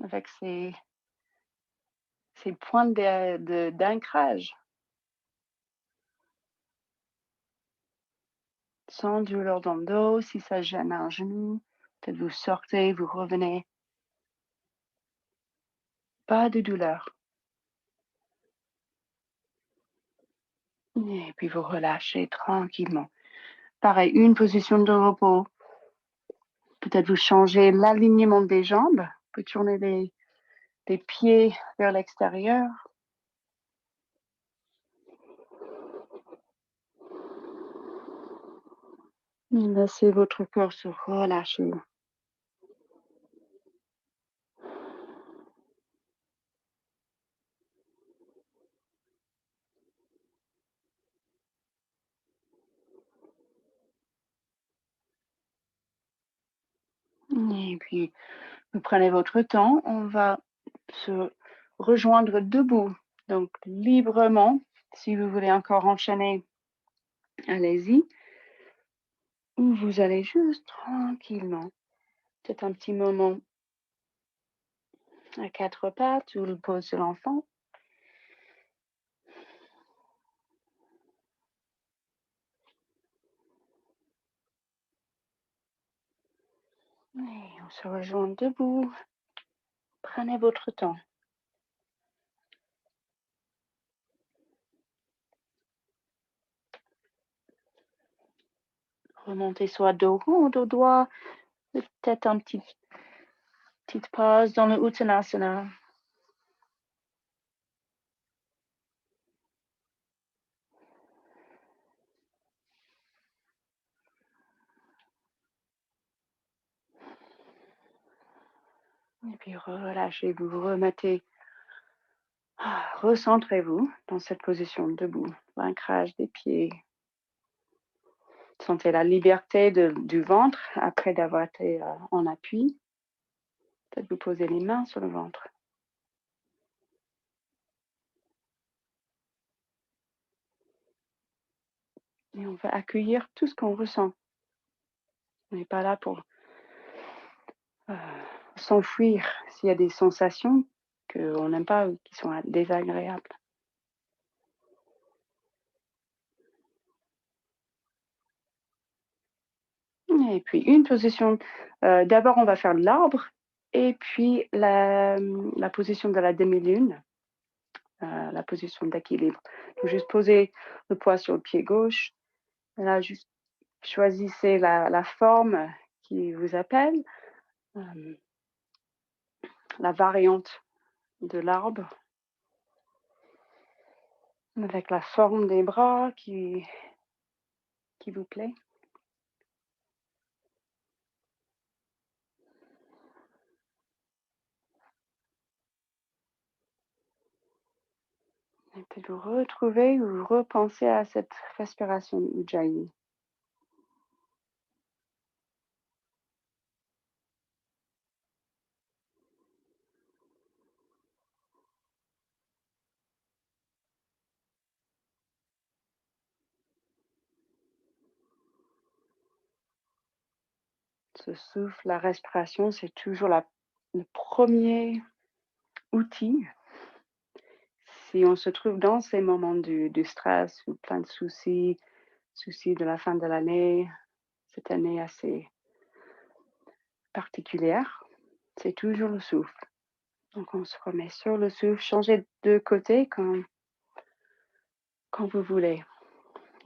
Avec ces points d'ancrage. Sans douleur dans le dos, si ça gêne un genou, peut-être vous sortez, vous revenez. Pas de douleur. Et puis vous relâchez tranquillement. Pareil, une position de repos. Peut-être vous changez l'alignement des jambes. Vous pouvez tourner les pieds vers l'extérieur. Laissez votre corps se relâcher. Et puis, vous prenez votre temps. On va se rejoindre debout. Donc, librement, si vous voulez encore enchaîner, allez-y. Ou vous allez juste tranquillement. Peut-être un petit moment à quatre pattes ou le pose de l'enfant. Et on se rejoint debout. Prenez votre temps. Remontez soit dos rond, dos droit. Peut-être une petite pause dans le Uttanasana. Et puis relâchez-vous, vous remettez. Recentrez-vous dans cette position debout. L'ancrage des pieds. Sentez la liberté du ventre après d'avoir été en appui. Peut-être vous posez les mains sur le ventre. Et on va accueillir tout ce qu'on ressent. On n'est pas là pour s'enfuir s'il y a des sensations qu'on n'aime pas ou qui sont désagréables. Et puis une position, d'abord on va faire l'arbre et puis la position de la demi-lune, la position d'équilibre. Donc juste poser le poids sur le pied gauche. Et là, juste choisissez la forme qui vous appelle, la variante de l'arbre, avec la forme des bras qui vous plaît. Et puis vous retrouvez ou vous repensez à cette respiration Ujjayi. Ce souffle, la respiration, c'est toujours le premier outil. Si on se trouve dans ces moments du stress ou plein de soucis de la fin de l'année, cette année assez particulière, c'est toujours le souffle. Donc on se remet sur le souffle, changez de côté quand vous voulez.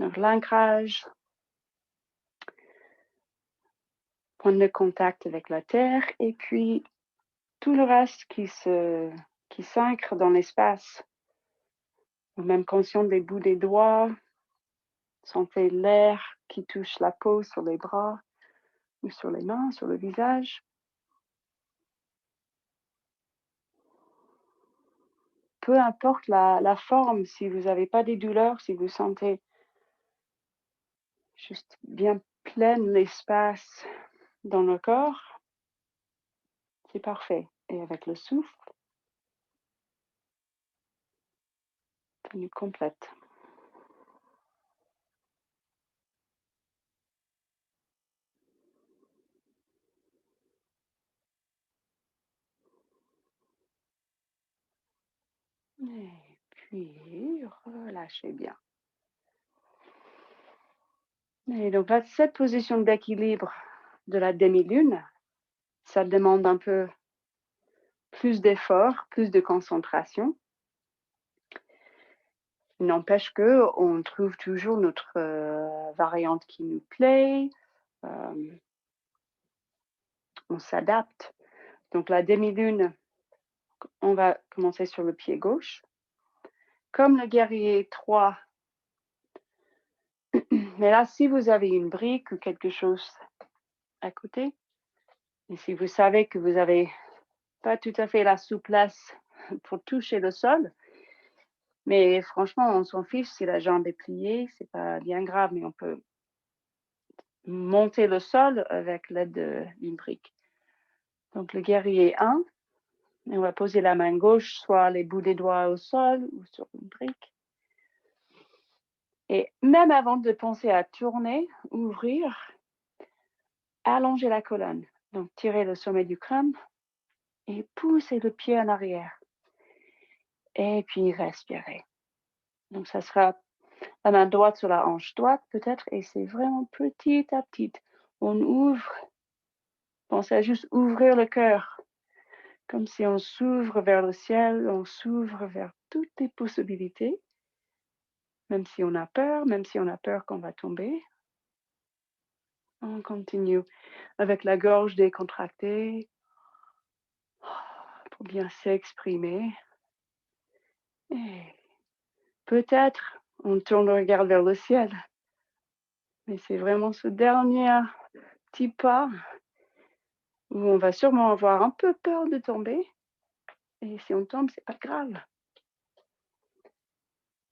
Donc l'ancrage, prendre le contact avec la terre et puis tout le reste qui s'ancre dans l'espace. Ou même conscient des bouts des doigts, sentez l'air qui touche la peau sur les bras ou sur les mains, sur le visage. Peu importe la forme, si vous n'avez pas des douleurs, si vous sentez juste bien plein l'espace dans le corps, c'est parfait. Et avec le souffle, tenue complète. Et puis, relâchez bien. Et donc là, cette position d'équilibre de la demi-lune, ça demande un peu plus d'effort, plus de concentration. N'empêche qu'on trouve toujours notre variante qui nous plaît, on s'adapte. Donc la demi-lune, on va commencer sur le pied gauche. Comme le guerrier 3, mais là, si vous avez une brique ou quelque chose à côté, et si vous savez que vous n'avez pas tout à fait la souplesse pour toucher le sol, mais franchement, on s'en fiche si la jambe est pliée, c'est pas bien grave, mais on peut monter le sol avec l'aide d'une brique. Donc le guerrier 1, et on va poser la main gauche, soit les bouts des doigts au sol ou sur une brique. Et même avant de penser à tourner, ouvrir, allongez la colonne. Donc tirez le sommet du crâne et poussez le pied en arrière. Et puis respirez. Donc ça sera la main droite sur la hanche droite peut-être, et c'est vraiment petit à petit. On ouvre, pensez à juste ouvrir le cœur, comme si on s'ouvre vers le ciel, on s'ouvre vers toutes les possibilités, même si on a peur qu'on va tomber. On continue avec la gorge décontractée pour bien s'exprimer. Et peut-être on tourne le regard vers le ciel, mais c'est vraiment ce dernier petit pas où on va sûrement avoir un peu peur de tomber. Et si on tombe, c'est pas grave.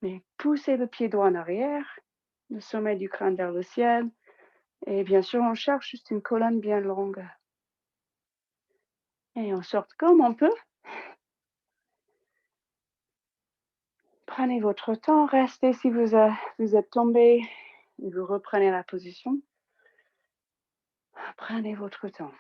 Mais poussez le pied droit en arrière, le sommet du crâne vers le ciel. Et bien sûr, on cherche juste une colonne bien longue. Et on sort comme on peut. Prenez votre temps, restez si vous êtes tombé et vous reprenez la position. Prenez votre temps.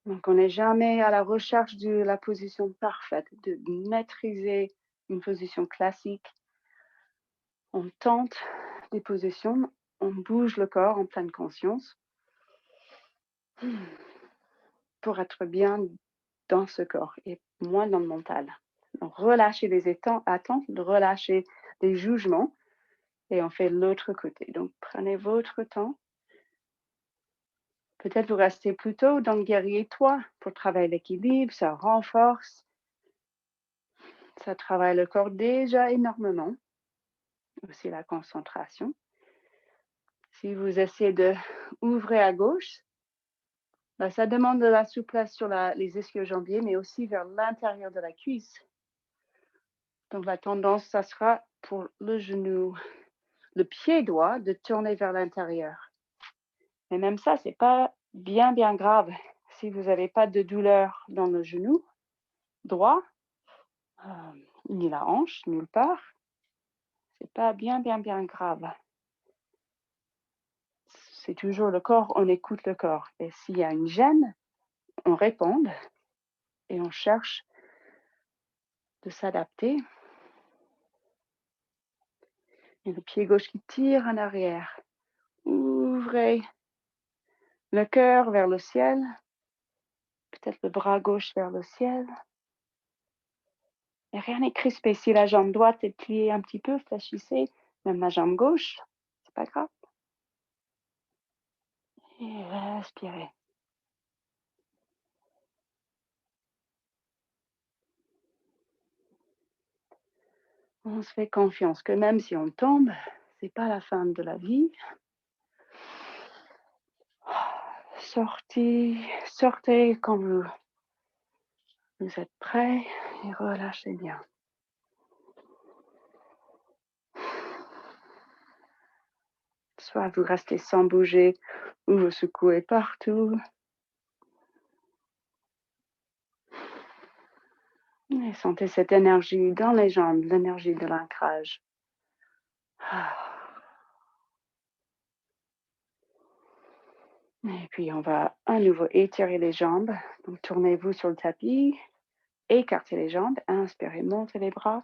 Donc, on n'est jamais à la recherche de la position parfaite, de maîtriser une position classique. On tente des positions, on bouge le corps en pleine conscience pour être bien dans ce corps et moins dans le mental. Donc, relâchez les attentes, relâchez les jugements et on fait l'autre côté. Donc, prenez votre temps. Peut-être vous restez plutôt dans le guerrier 3 pour travailler l'équilibre, ça renforce, ça travaille le corps déjà énormément, aussi la concentration. Si vous essayez d'ouvrir à gauche, ça demande de la souplesse sur les ischio-jambiers, mais aussi vers l'intérieur de la cuisse. Donc la tendance, ça sera pour le genou, le pied droit, de tourner vers l'intérieur. Mais même ça, c'est pas bien grave. Si vous n'avez pas de douleur dans le genou droit, ni la hanche, nulle part, c'est pas bien grave. C'est toujours le corps, on écoute le corps. Et s'il y a une gêne, on répond et on cherche de s'adapter. Et le pied gauche qui tire en arrière. Ouvrez le cœur vers le ciel. Peut-être le bras gauche vers le ciel. Et rien n'est crispé. Si la jambe droite est pliée un petit peu, fléchissez. Même la jambe gauche, c'est pas grave. Et respirez. On se fait confiance que même si on tombe, c'est pas la fin de la vie. Sortez quand vous êtes prêts et relâchez bien. Soit vous restez sans bouger ou vous secouez partout. Et sentez cette énergie dans les jambes, l'énergie de l'ancrage. Et puis on va à nouveau étirer les jambes. Donc tournez-vous sur le tapis, écartez les jambes, inspirez, montez les bras.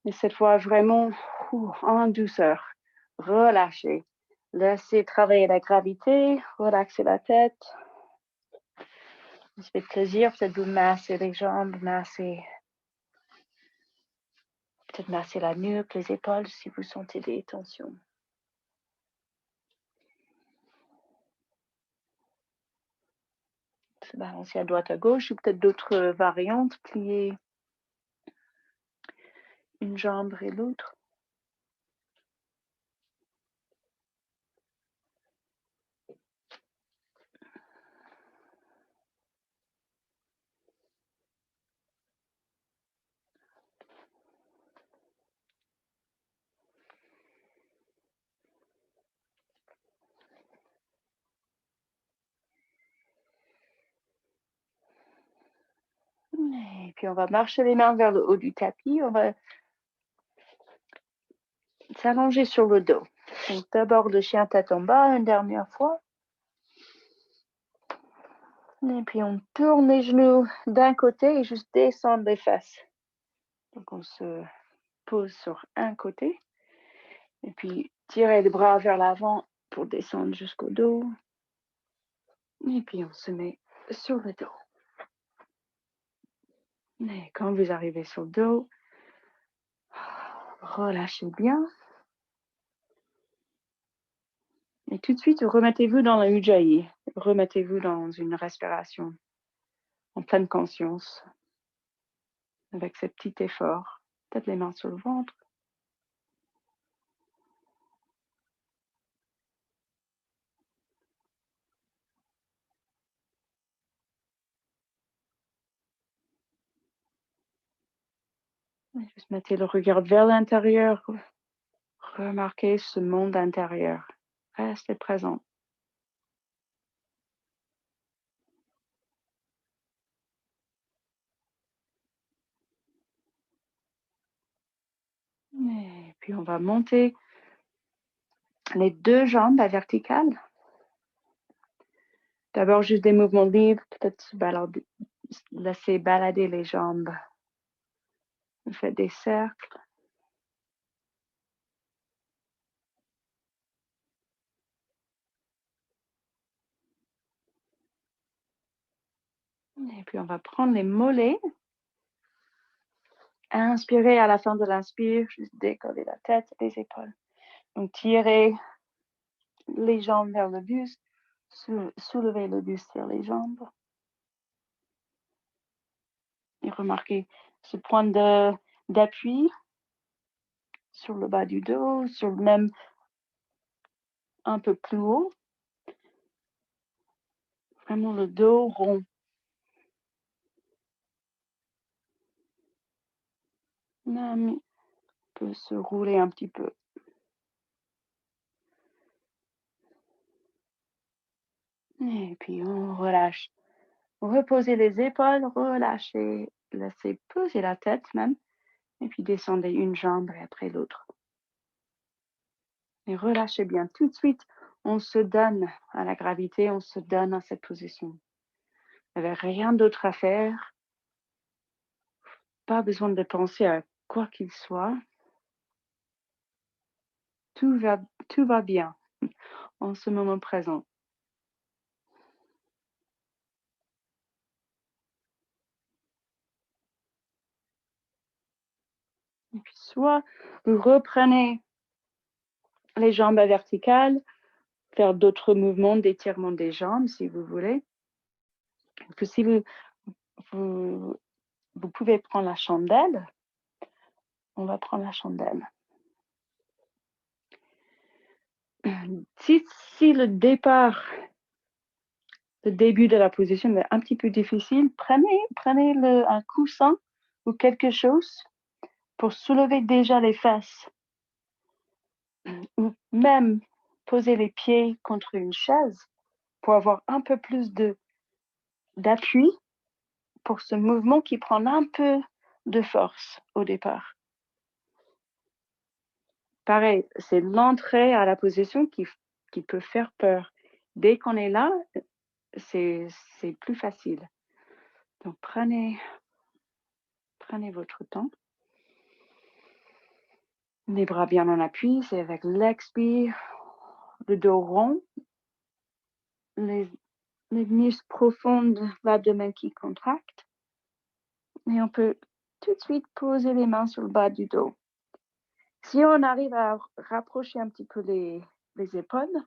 Et cette fois vraiment en douceur, relâchez. Laissez travailler la gravité, relaxez la tête. Ça fait plaisir, peut-être vous masser les jambes, peut-être masser la nuque, les épaules si vous sentez des tensions. Se balancer à droite, à gauche, ou peut-être d'autres variantes, plier une jambe et l'autre. Et puis on va marcher les mains vers le haut du tapis. On va s'allonger sur le dos. Donc d'abord le chien tête en bas une dernière fois. Et puis on tourne les genoux d'un côté et juste descendre les fesses. Donc on se pose sur un côté. Et puis tirez les bras vers l'avant pour descendre jusqu'au dos. Et puis on se met sur le dos. Et quand vous arrivez sur le dos, relâchez bien. Et tout de suite, remettez-vous dans le ujjayi. Remettez-vous dans une respiration en pleine conscience, avec ce petit effort. Peut-être les mains sur le ventre. Juste mettez le regard vers l'intérieur. Remarquez ce monde intérieur. Restez présent. Puis on va monter les 2 jambes à verticale. D'abord, juste des mouvements libres, peut-être laisser balader les jambes. Vous faites des cercles. Et puis, on va prendre les mollets. Inspirez à la fin de l'inspire, juste décoller la tête, les épaules. Donc, tirez les jambes vers le buste, soulevez le buste vers les jambes. Et remarquez ce point d'appui sur le bas du dos, sur même un peu plus haut. Vraiment le dos rond. Même peut se rouler un petit peu. Et puis on relâche. Reposez les épaules, relâchez, laissez poser la tête même. Et puis descendez une jambe et après l'autre. Et relâchez bien. Tout de suite, on se donne à la gravité, on se donne à cette position. Vous n'avez rien d'autre à faire. Pas besoin de penser à quoi qu'il soit. Tout va bien en ce moment présent. Et puis soit vous reprenez les jambes à verticale, faire d'autres mouvements d'étirement des jambes si vous voulez. Que si vous pouvez prendre la chandelle, on va prendre la chandelle. Si le début de la position est un petit peu difficile, prenez un coussin ou quelque chose pour soulever déjà les fesses. Ou même poser les pieds contre une chaise pour avoir un peu plus d'appui pour ce mouvement qui prend un peu de force au départ. Pareil, c'est l'entrée à la position qui peut faire peur. Dès qu'on est là, c'est plus facile. Donc prenez votre temps. Les bras bien en appui, c'est avec l'expire, le dos rond, les muscles profonds de l'abdomen qui contractent. Et on peut tout de suite poser les mains sur le bas du dos. Si on arrive à rapprocher un petit peu les épaules,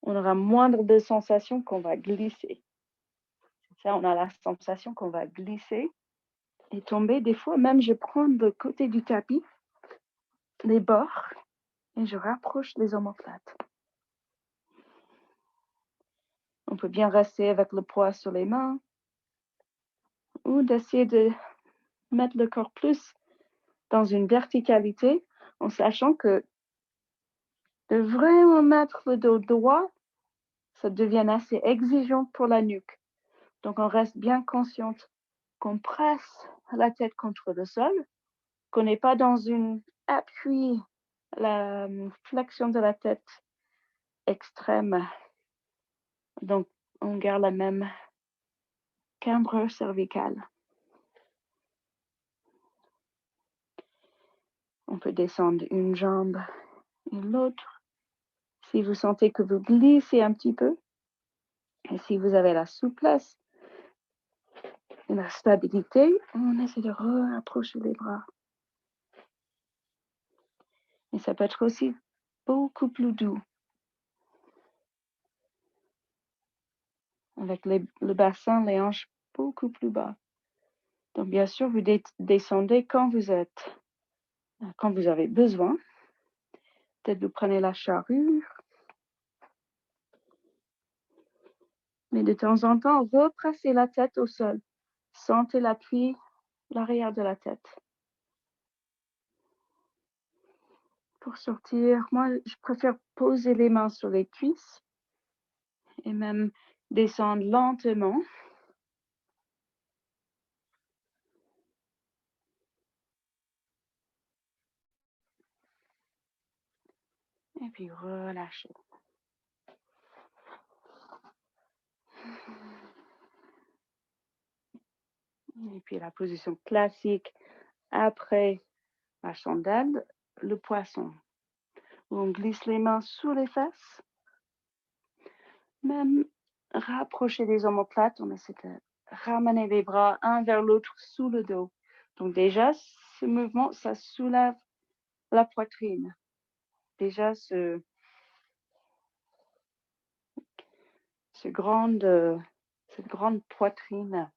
on aura moindre de sensation qu'on va glisser. C'est ça, on a la sensation qu'on va glisser et tomber. Des fois, même je prends le côté du tapis, les bords, et je rapproche les omoplates. On peut bien rester avec le poids sur les mains ou d'essayer de mettre le corps plus dans une verticalité en sachant que de vraiment mettre le dos droit, ça devient assez exigeant pour la nuque. Donc, on reste bien consciente qu'on presse la tête contre le sol, qu'on n'est pas dans un appui, la flexion de la tête extrême. Donc, on garde la même cambrure cervicale. On peut descendre une jambe et l'autre. Si vous sentez que vous glissez un petit peu, et si vous avez la souplesse et la stabilité, on essaie de rapprocher les bras. Et ça peut être aussi beaucoup plus doux. Avec le bassin, les hanches beaucoup plus bas. Donc, bien sûr, vous descendez quand vous avez besoin. Peut-être vous prenez la charrue. Mais de temps en temps, repressez la tête au sol. Sentez l'appui, l'arrière de la tête. Pour sortir, moi, je préfère poser les mains sur les cuisses et même descendre lentement. Et puis relâchez. Et puis la position classique après la chandelle, le poisson. Où on glisse les mains sous les fesses. Même rapprocher les omoplates, on essaie de ramener les bras un vers l'autre sous le dos. Donc déjà, ce mouvement, ça soulève la poitrine. Déjà, cette grande poitrine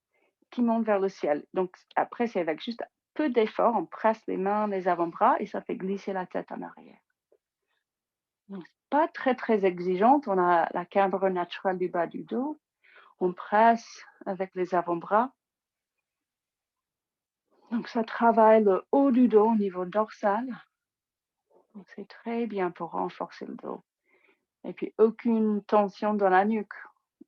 qui monte vers le ciel. Donc après, c'est avec juste un peu d'effort, on presse les mains, les avant-bras et ça fait glisser la tête en arrière. Donc, pas très, très exigeante. On a la cambre naturelle du bas du dos. On presse avec les avant-bras. Donc, ça travaille le haut du dos au niveau dorsal. Donc, c'est très bien pour renforcer le dos. Et puis, aucune tension dans la nuque.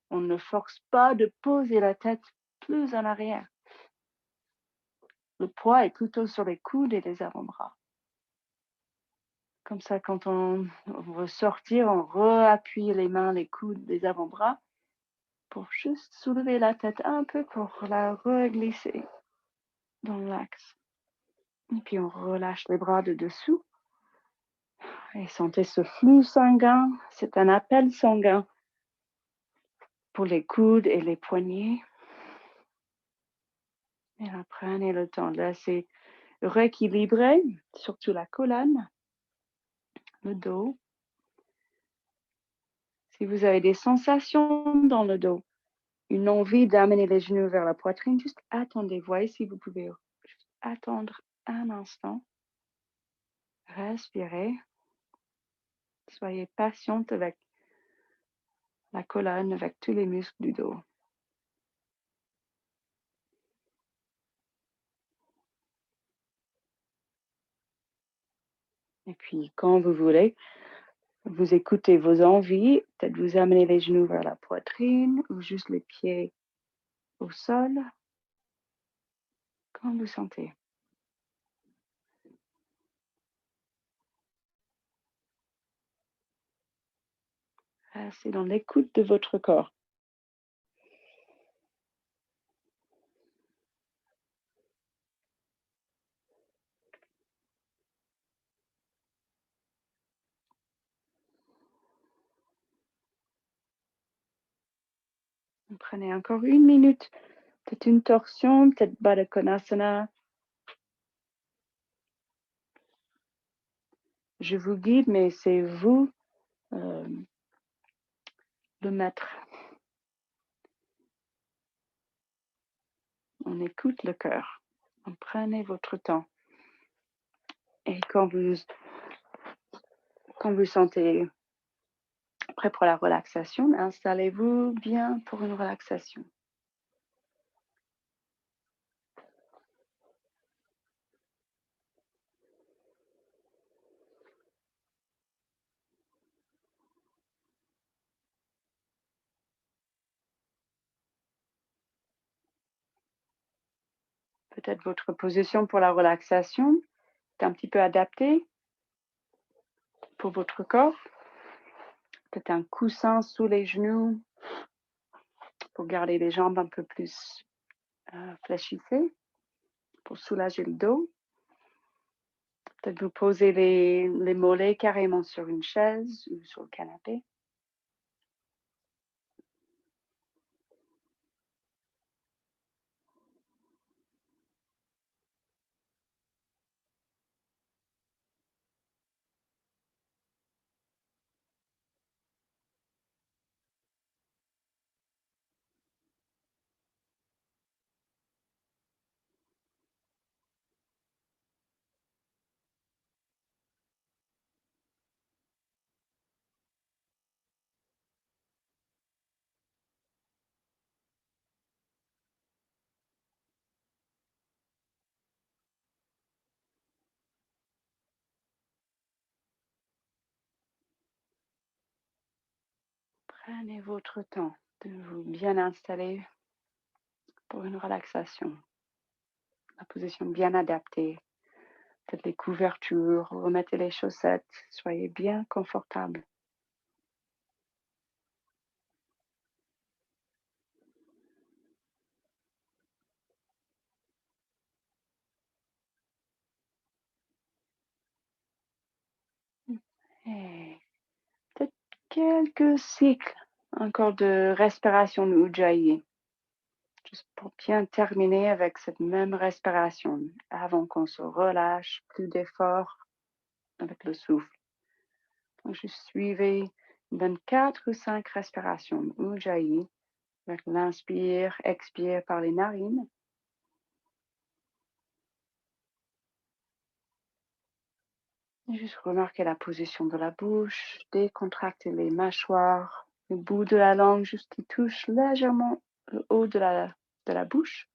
On ne force pas de poser la tête plus en arrière. Le poids est plutôt sur les coudes et les avant-bras. Comme ça, quand on veut sortir, on réappuie les mains, les coudes, les avant-bras pour juste soulever la tête un peu pour la reglisser dans l'axe. Et puis on relâche les bras de dessous. Et sentez ce flux sanguin. C'est un appel sanguin pour les coudes et les poignets. Et là, prenez le temps de laisser rééquilibrer, surtout la colonne, le dos. Si vous avez des sensations dans le dos, une envie d'amener les genoux vers la poitrine, juste attendez. Voyez si vous pouvez juste attendre un instant. Respirez. Soyez patiente avec la colonne, avec tous les muscles du dos. Et puis, quand vous voulez, vous écoutez vos envies. Peut-être vous amenez les genoux vers la poitrine ou juste les pieds au sol, quand vous sentez. Restez dans l'écoute de votre corps. Prenez encore 1 minute. Peut-être une torsion, peut-être Baddha Konasana. Je vous guide, mais c'est vous le maître. On écoute le cœur. Prenez votre temps. Et quand vous sentez prêt pour la relaxation, installez-vous bien pour une relaxation. Peut-être votre position pour la relaxation est un petit peu adaptée pour votre corps. Peut-être un coussin sous les genoux pour garder les jambes un peu plus fléchissées, pour soulager le dos. Peut-être vous posez les mollets carrément sur une chaise ou sur le canapé. Prenez votre temps de vous bien installer pour une relaxation. La position bien adaptée Peut-être les couvertures, remettez les chaussettes, soyez bien confortable. Et peut-être quelques cycles encore de respiration de Ujjayi, juste pour bien terminer avec cette même respiration avant qu'on se relâche, plus d'efforts avec le souffle. Donc, juste suivez 24 ou 5 respirations de Ujjayi avec l'inspire, expire par les narines. Et juste remarquez la position de la bouche, décontractez les mâchoires, le bout de la langue juste qui touche légèrement le haut de la bouche.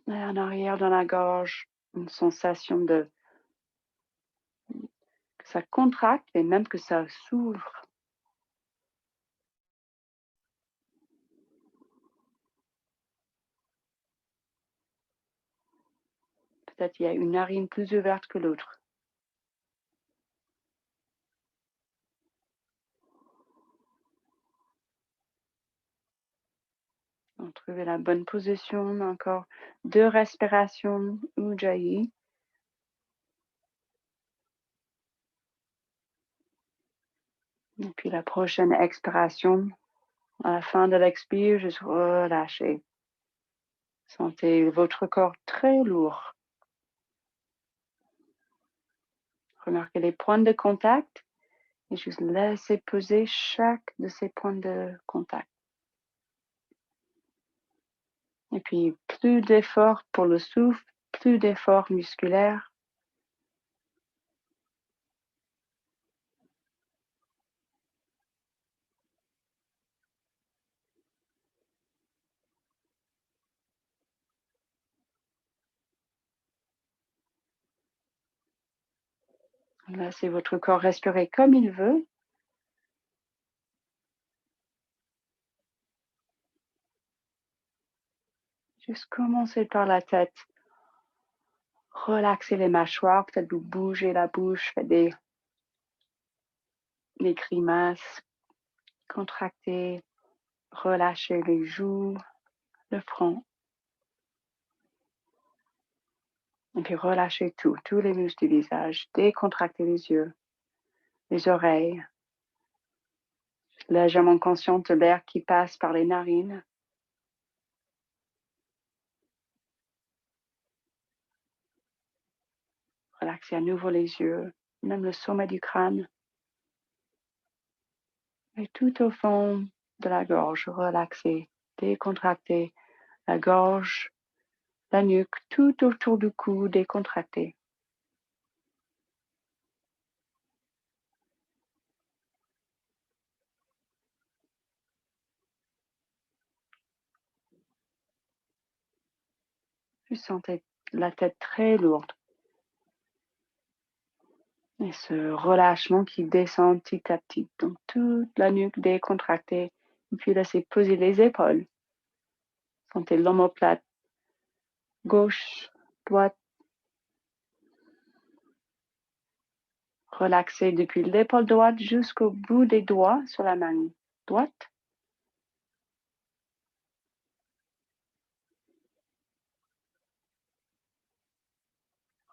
Et en arrière dans la gorge, une sensation que ça contracte et même que ça s'ouvre. Peut-être il y a une narine plus ouverte que l'autre. Donc, trouvez la bonne position, encore 2 respirations Ujjayi. Et puis la prochaine expiration, à la fin de l'expire, juste relâchez. Sentez votre corps très lourd. Remarquez les points de contact et juste laissez peser chaque de ces points de contact. Et puis plus d'effort pour le souffle, plus d'effort musculaire. Laissez votre corps respirer comme il veut. Juste commencez par la tête. Relaxez les mâchoires, peut-être vous bougez la bouche, faites des grimaces, contractez, relâchez les joues, le front. Et puis relâchez tout, tous les muscles du visage, décontractez les yeux, les oreilles, légèrement consciente de l'air qui passe par les narines. Relaxez à nouveau les yeux, même le sommet du crâne. Et tout au fond de la gorge, relaxez, décontractez la gorge, la nuque, tout autour du cou, décontractez. Vous sentez la tête très lourde. Et ce relâchement qui descend petit à petit. Donc toute la nuque décontractée. Et puis laissez poser les épaules. Sentez l'omoplate gauche, droite. Relaxez depuis l'épaule droite jusqu'au bout des doigts sur la main droite.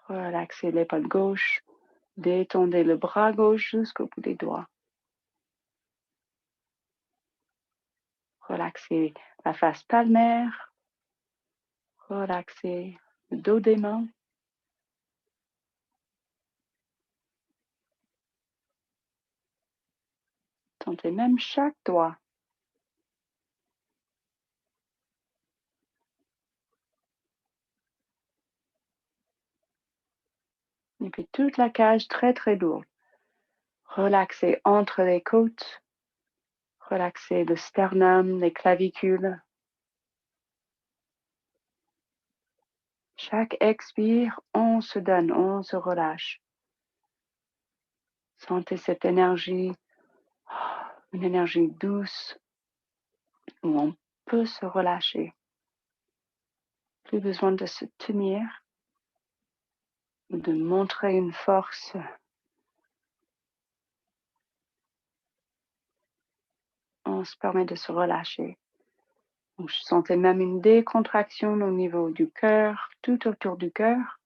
Relaxez l'épaule gauche. Détendez le bras gauche jusqu'au bout des doigts. Relaxez la face palmaire. Relaxez le dos des mains. Sentez même chaque doigt. Et puis toute la cage très très lourde. Relaxez entre les côtes. Relaxez le sternum, les clavicules. Chaque expire, on se donne, on se relâche. Sentez cette énergie, une énergie douce où on peut se relâcher. Plus besoin de se tenir ou de montrer une force. On se permet de se relâcher. Donc, je sentais même une décontraction au niveau du cœur, tout autour du cœur.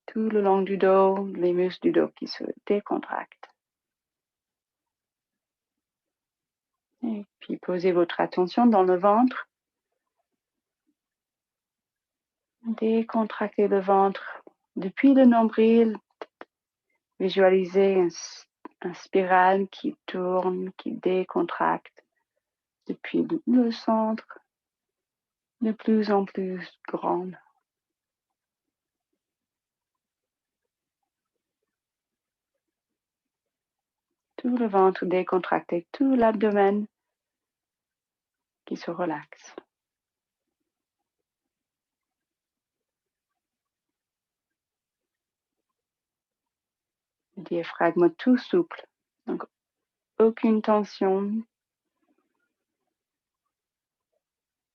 Tout le long du dos, les muscles du dos qui se décontractent. Et puis posez votre attention dans le ventre. Décontractez le ventre depuis le nombril. Visualisez un spirale qui tourne, qui décontracte depuis le centre, de plus en plus grande. Tout le ventre décontracté, tout l'abdomen qui se relaxe. Le diaphragme tout souple, donc aucune tension.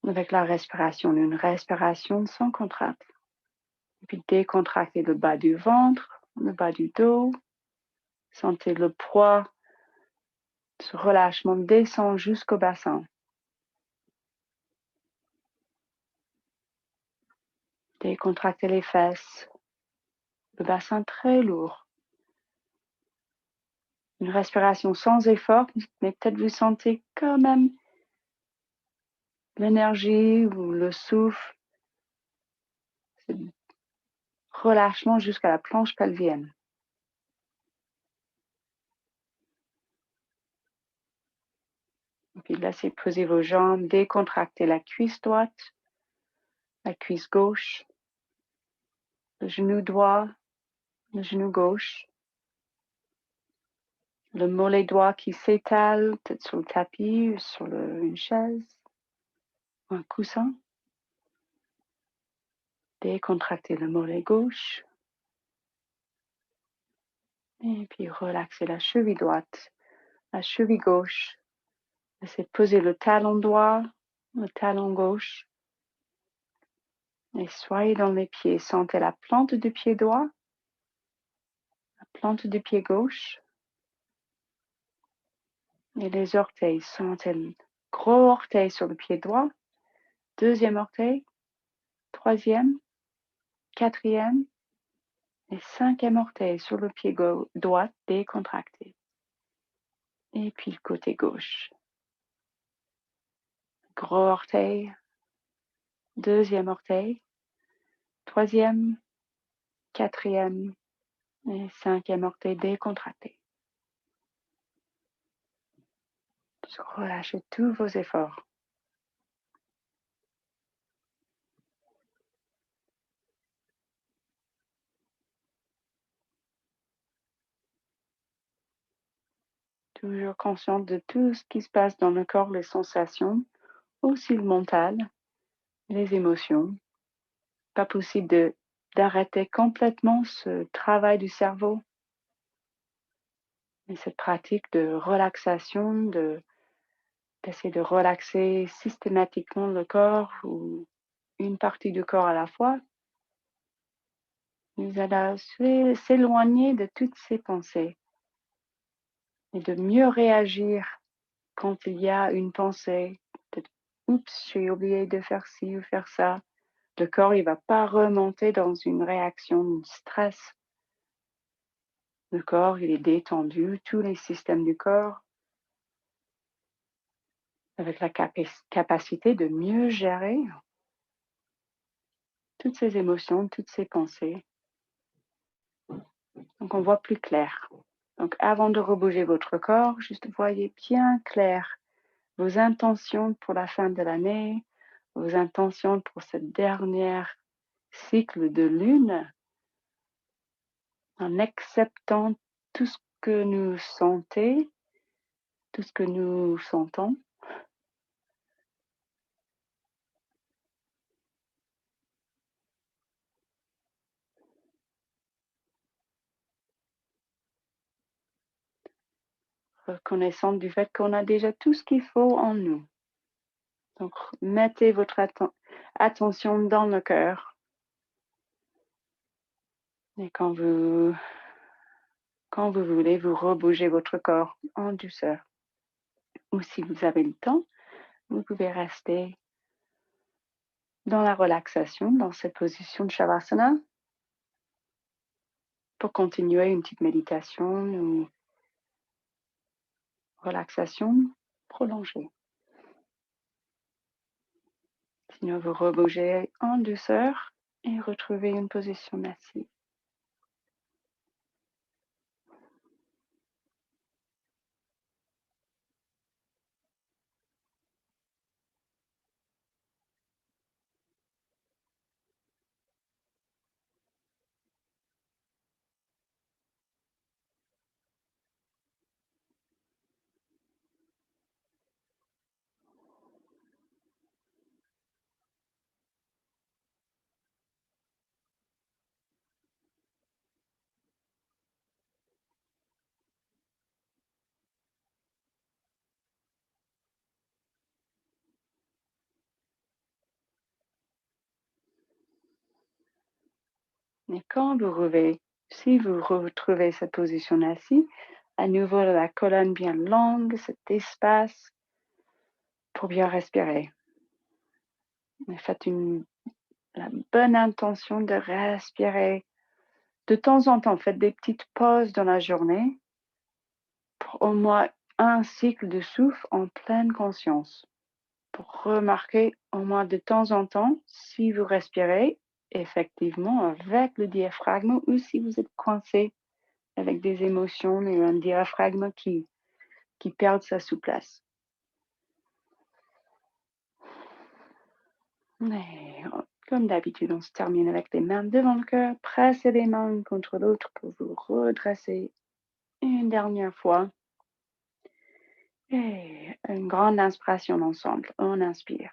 Avec la respiration, une respiration sans contrainte. Et puis décontractez le bas du ventre, le bas du dos. Sentez le poids, ce relâchement descend jusqu'au bassin. Décontractez les fesses, le bassin très lourd. Une respiration sans effort, mais peut-être vous sentez quand même l'énergie ou le souffle, ce relâchement jusqu'à la planche pelvienne. Et puis laissez poser vos jambes, décontractez la cuisse droite, la cuisse gauche, le genou droit, le genou gauche, le mollet droit qui s'étale, peut-être sur le tapis ou sur une chaise ou un coussin. Décontractez le mollet gauche. Et puis relaxez la cheville droite, la cheville gauche. Laissez poser le talon droit, le talon gauche. Et soyez dans les pieds. Sentez la plante du pied droit, la plante du pied gauche. Et les orteils. Sentez le gros orteil sur le pied droit, deuxième orteil, troisième, quatrième et cinquième orteil sur le pied droit décontracté. Et puis le côté gauche. Gros orteil, deuxième orteil, troisième, quatrième et cinquième orteil décontracté. Relâchez tous vos efforts. Toujours consciente de tout ce qui se passe dans le corps, les sensations, aussi le mental, les émotions. Pas possible d'arrêter complètement ce travail du cerveau. Et cette pratique de relaxation, d'essayer de relaxer systématiquement le corps ou une partie du corps à la fois, nous aide à s'éloigner de toutes ces pensées et de mieux réagir quand il y a une pensée. Peut-être, oups, j'ai oublié de faire ci ou faire ça. Le corps, il ne va pas remonter dans une réaction de stress. Le corps, il est détendu, tous les systèmes du corps, avec la capacité de mieux gérer toutes ces émotions, toutes ces pensées. Donc, on voit plus clair. Donc, avant de rebouger votre corps, juste voyez bien clair vos intentions pour la fin de l'année, vos intentions pour cette dernière cycle de lune, en acceptant tout ce que nous sentons, tout ce que nous sentons. reconnaissant du fait qu'on a déjà tout ce qu'il faut en nous. Donc, mettez votre attention dans le cœur. Et quand vous voulez, vous rebougez votre corps en douceur. Ou si vous avez le temps, vous pouvez rester dans la relaxation, dans cette position de Shavasana, pour continuer une petite méditation ou relaxation prolongée. Sinon, vous rebougez en douceur et retrouvez une position assise. Et si vous retrouvez cette position assise, à nouveau la colonne bien longue, cet espace pour bien respirer. Et faites la bonne intention de respirer. De temps en temps, faites des petites pauses dans la journée pour au moins un cycle de souffle en pleine conscience. Pour remarquer au moins de temps en temps si vous respirez effectivement avec le diaphragme ou si vous êtes coincé avec des émotions et un diaphragme qui perd sa souplesse. Et comme d'habitude, on se termine avec les mains devant le cœur. Pressez les mains l'une contre l'autre pour vous redresser une dernière fois. Et une grande inspiration ensemble. On inspire.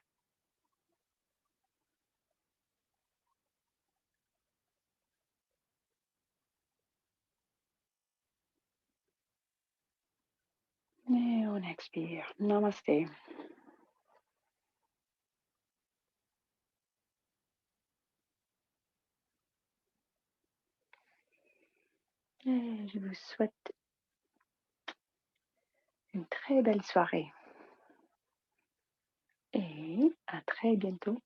Et on expire. Namasté. Et je vous souhaite une très belle soirée. Et à très bientôt.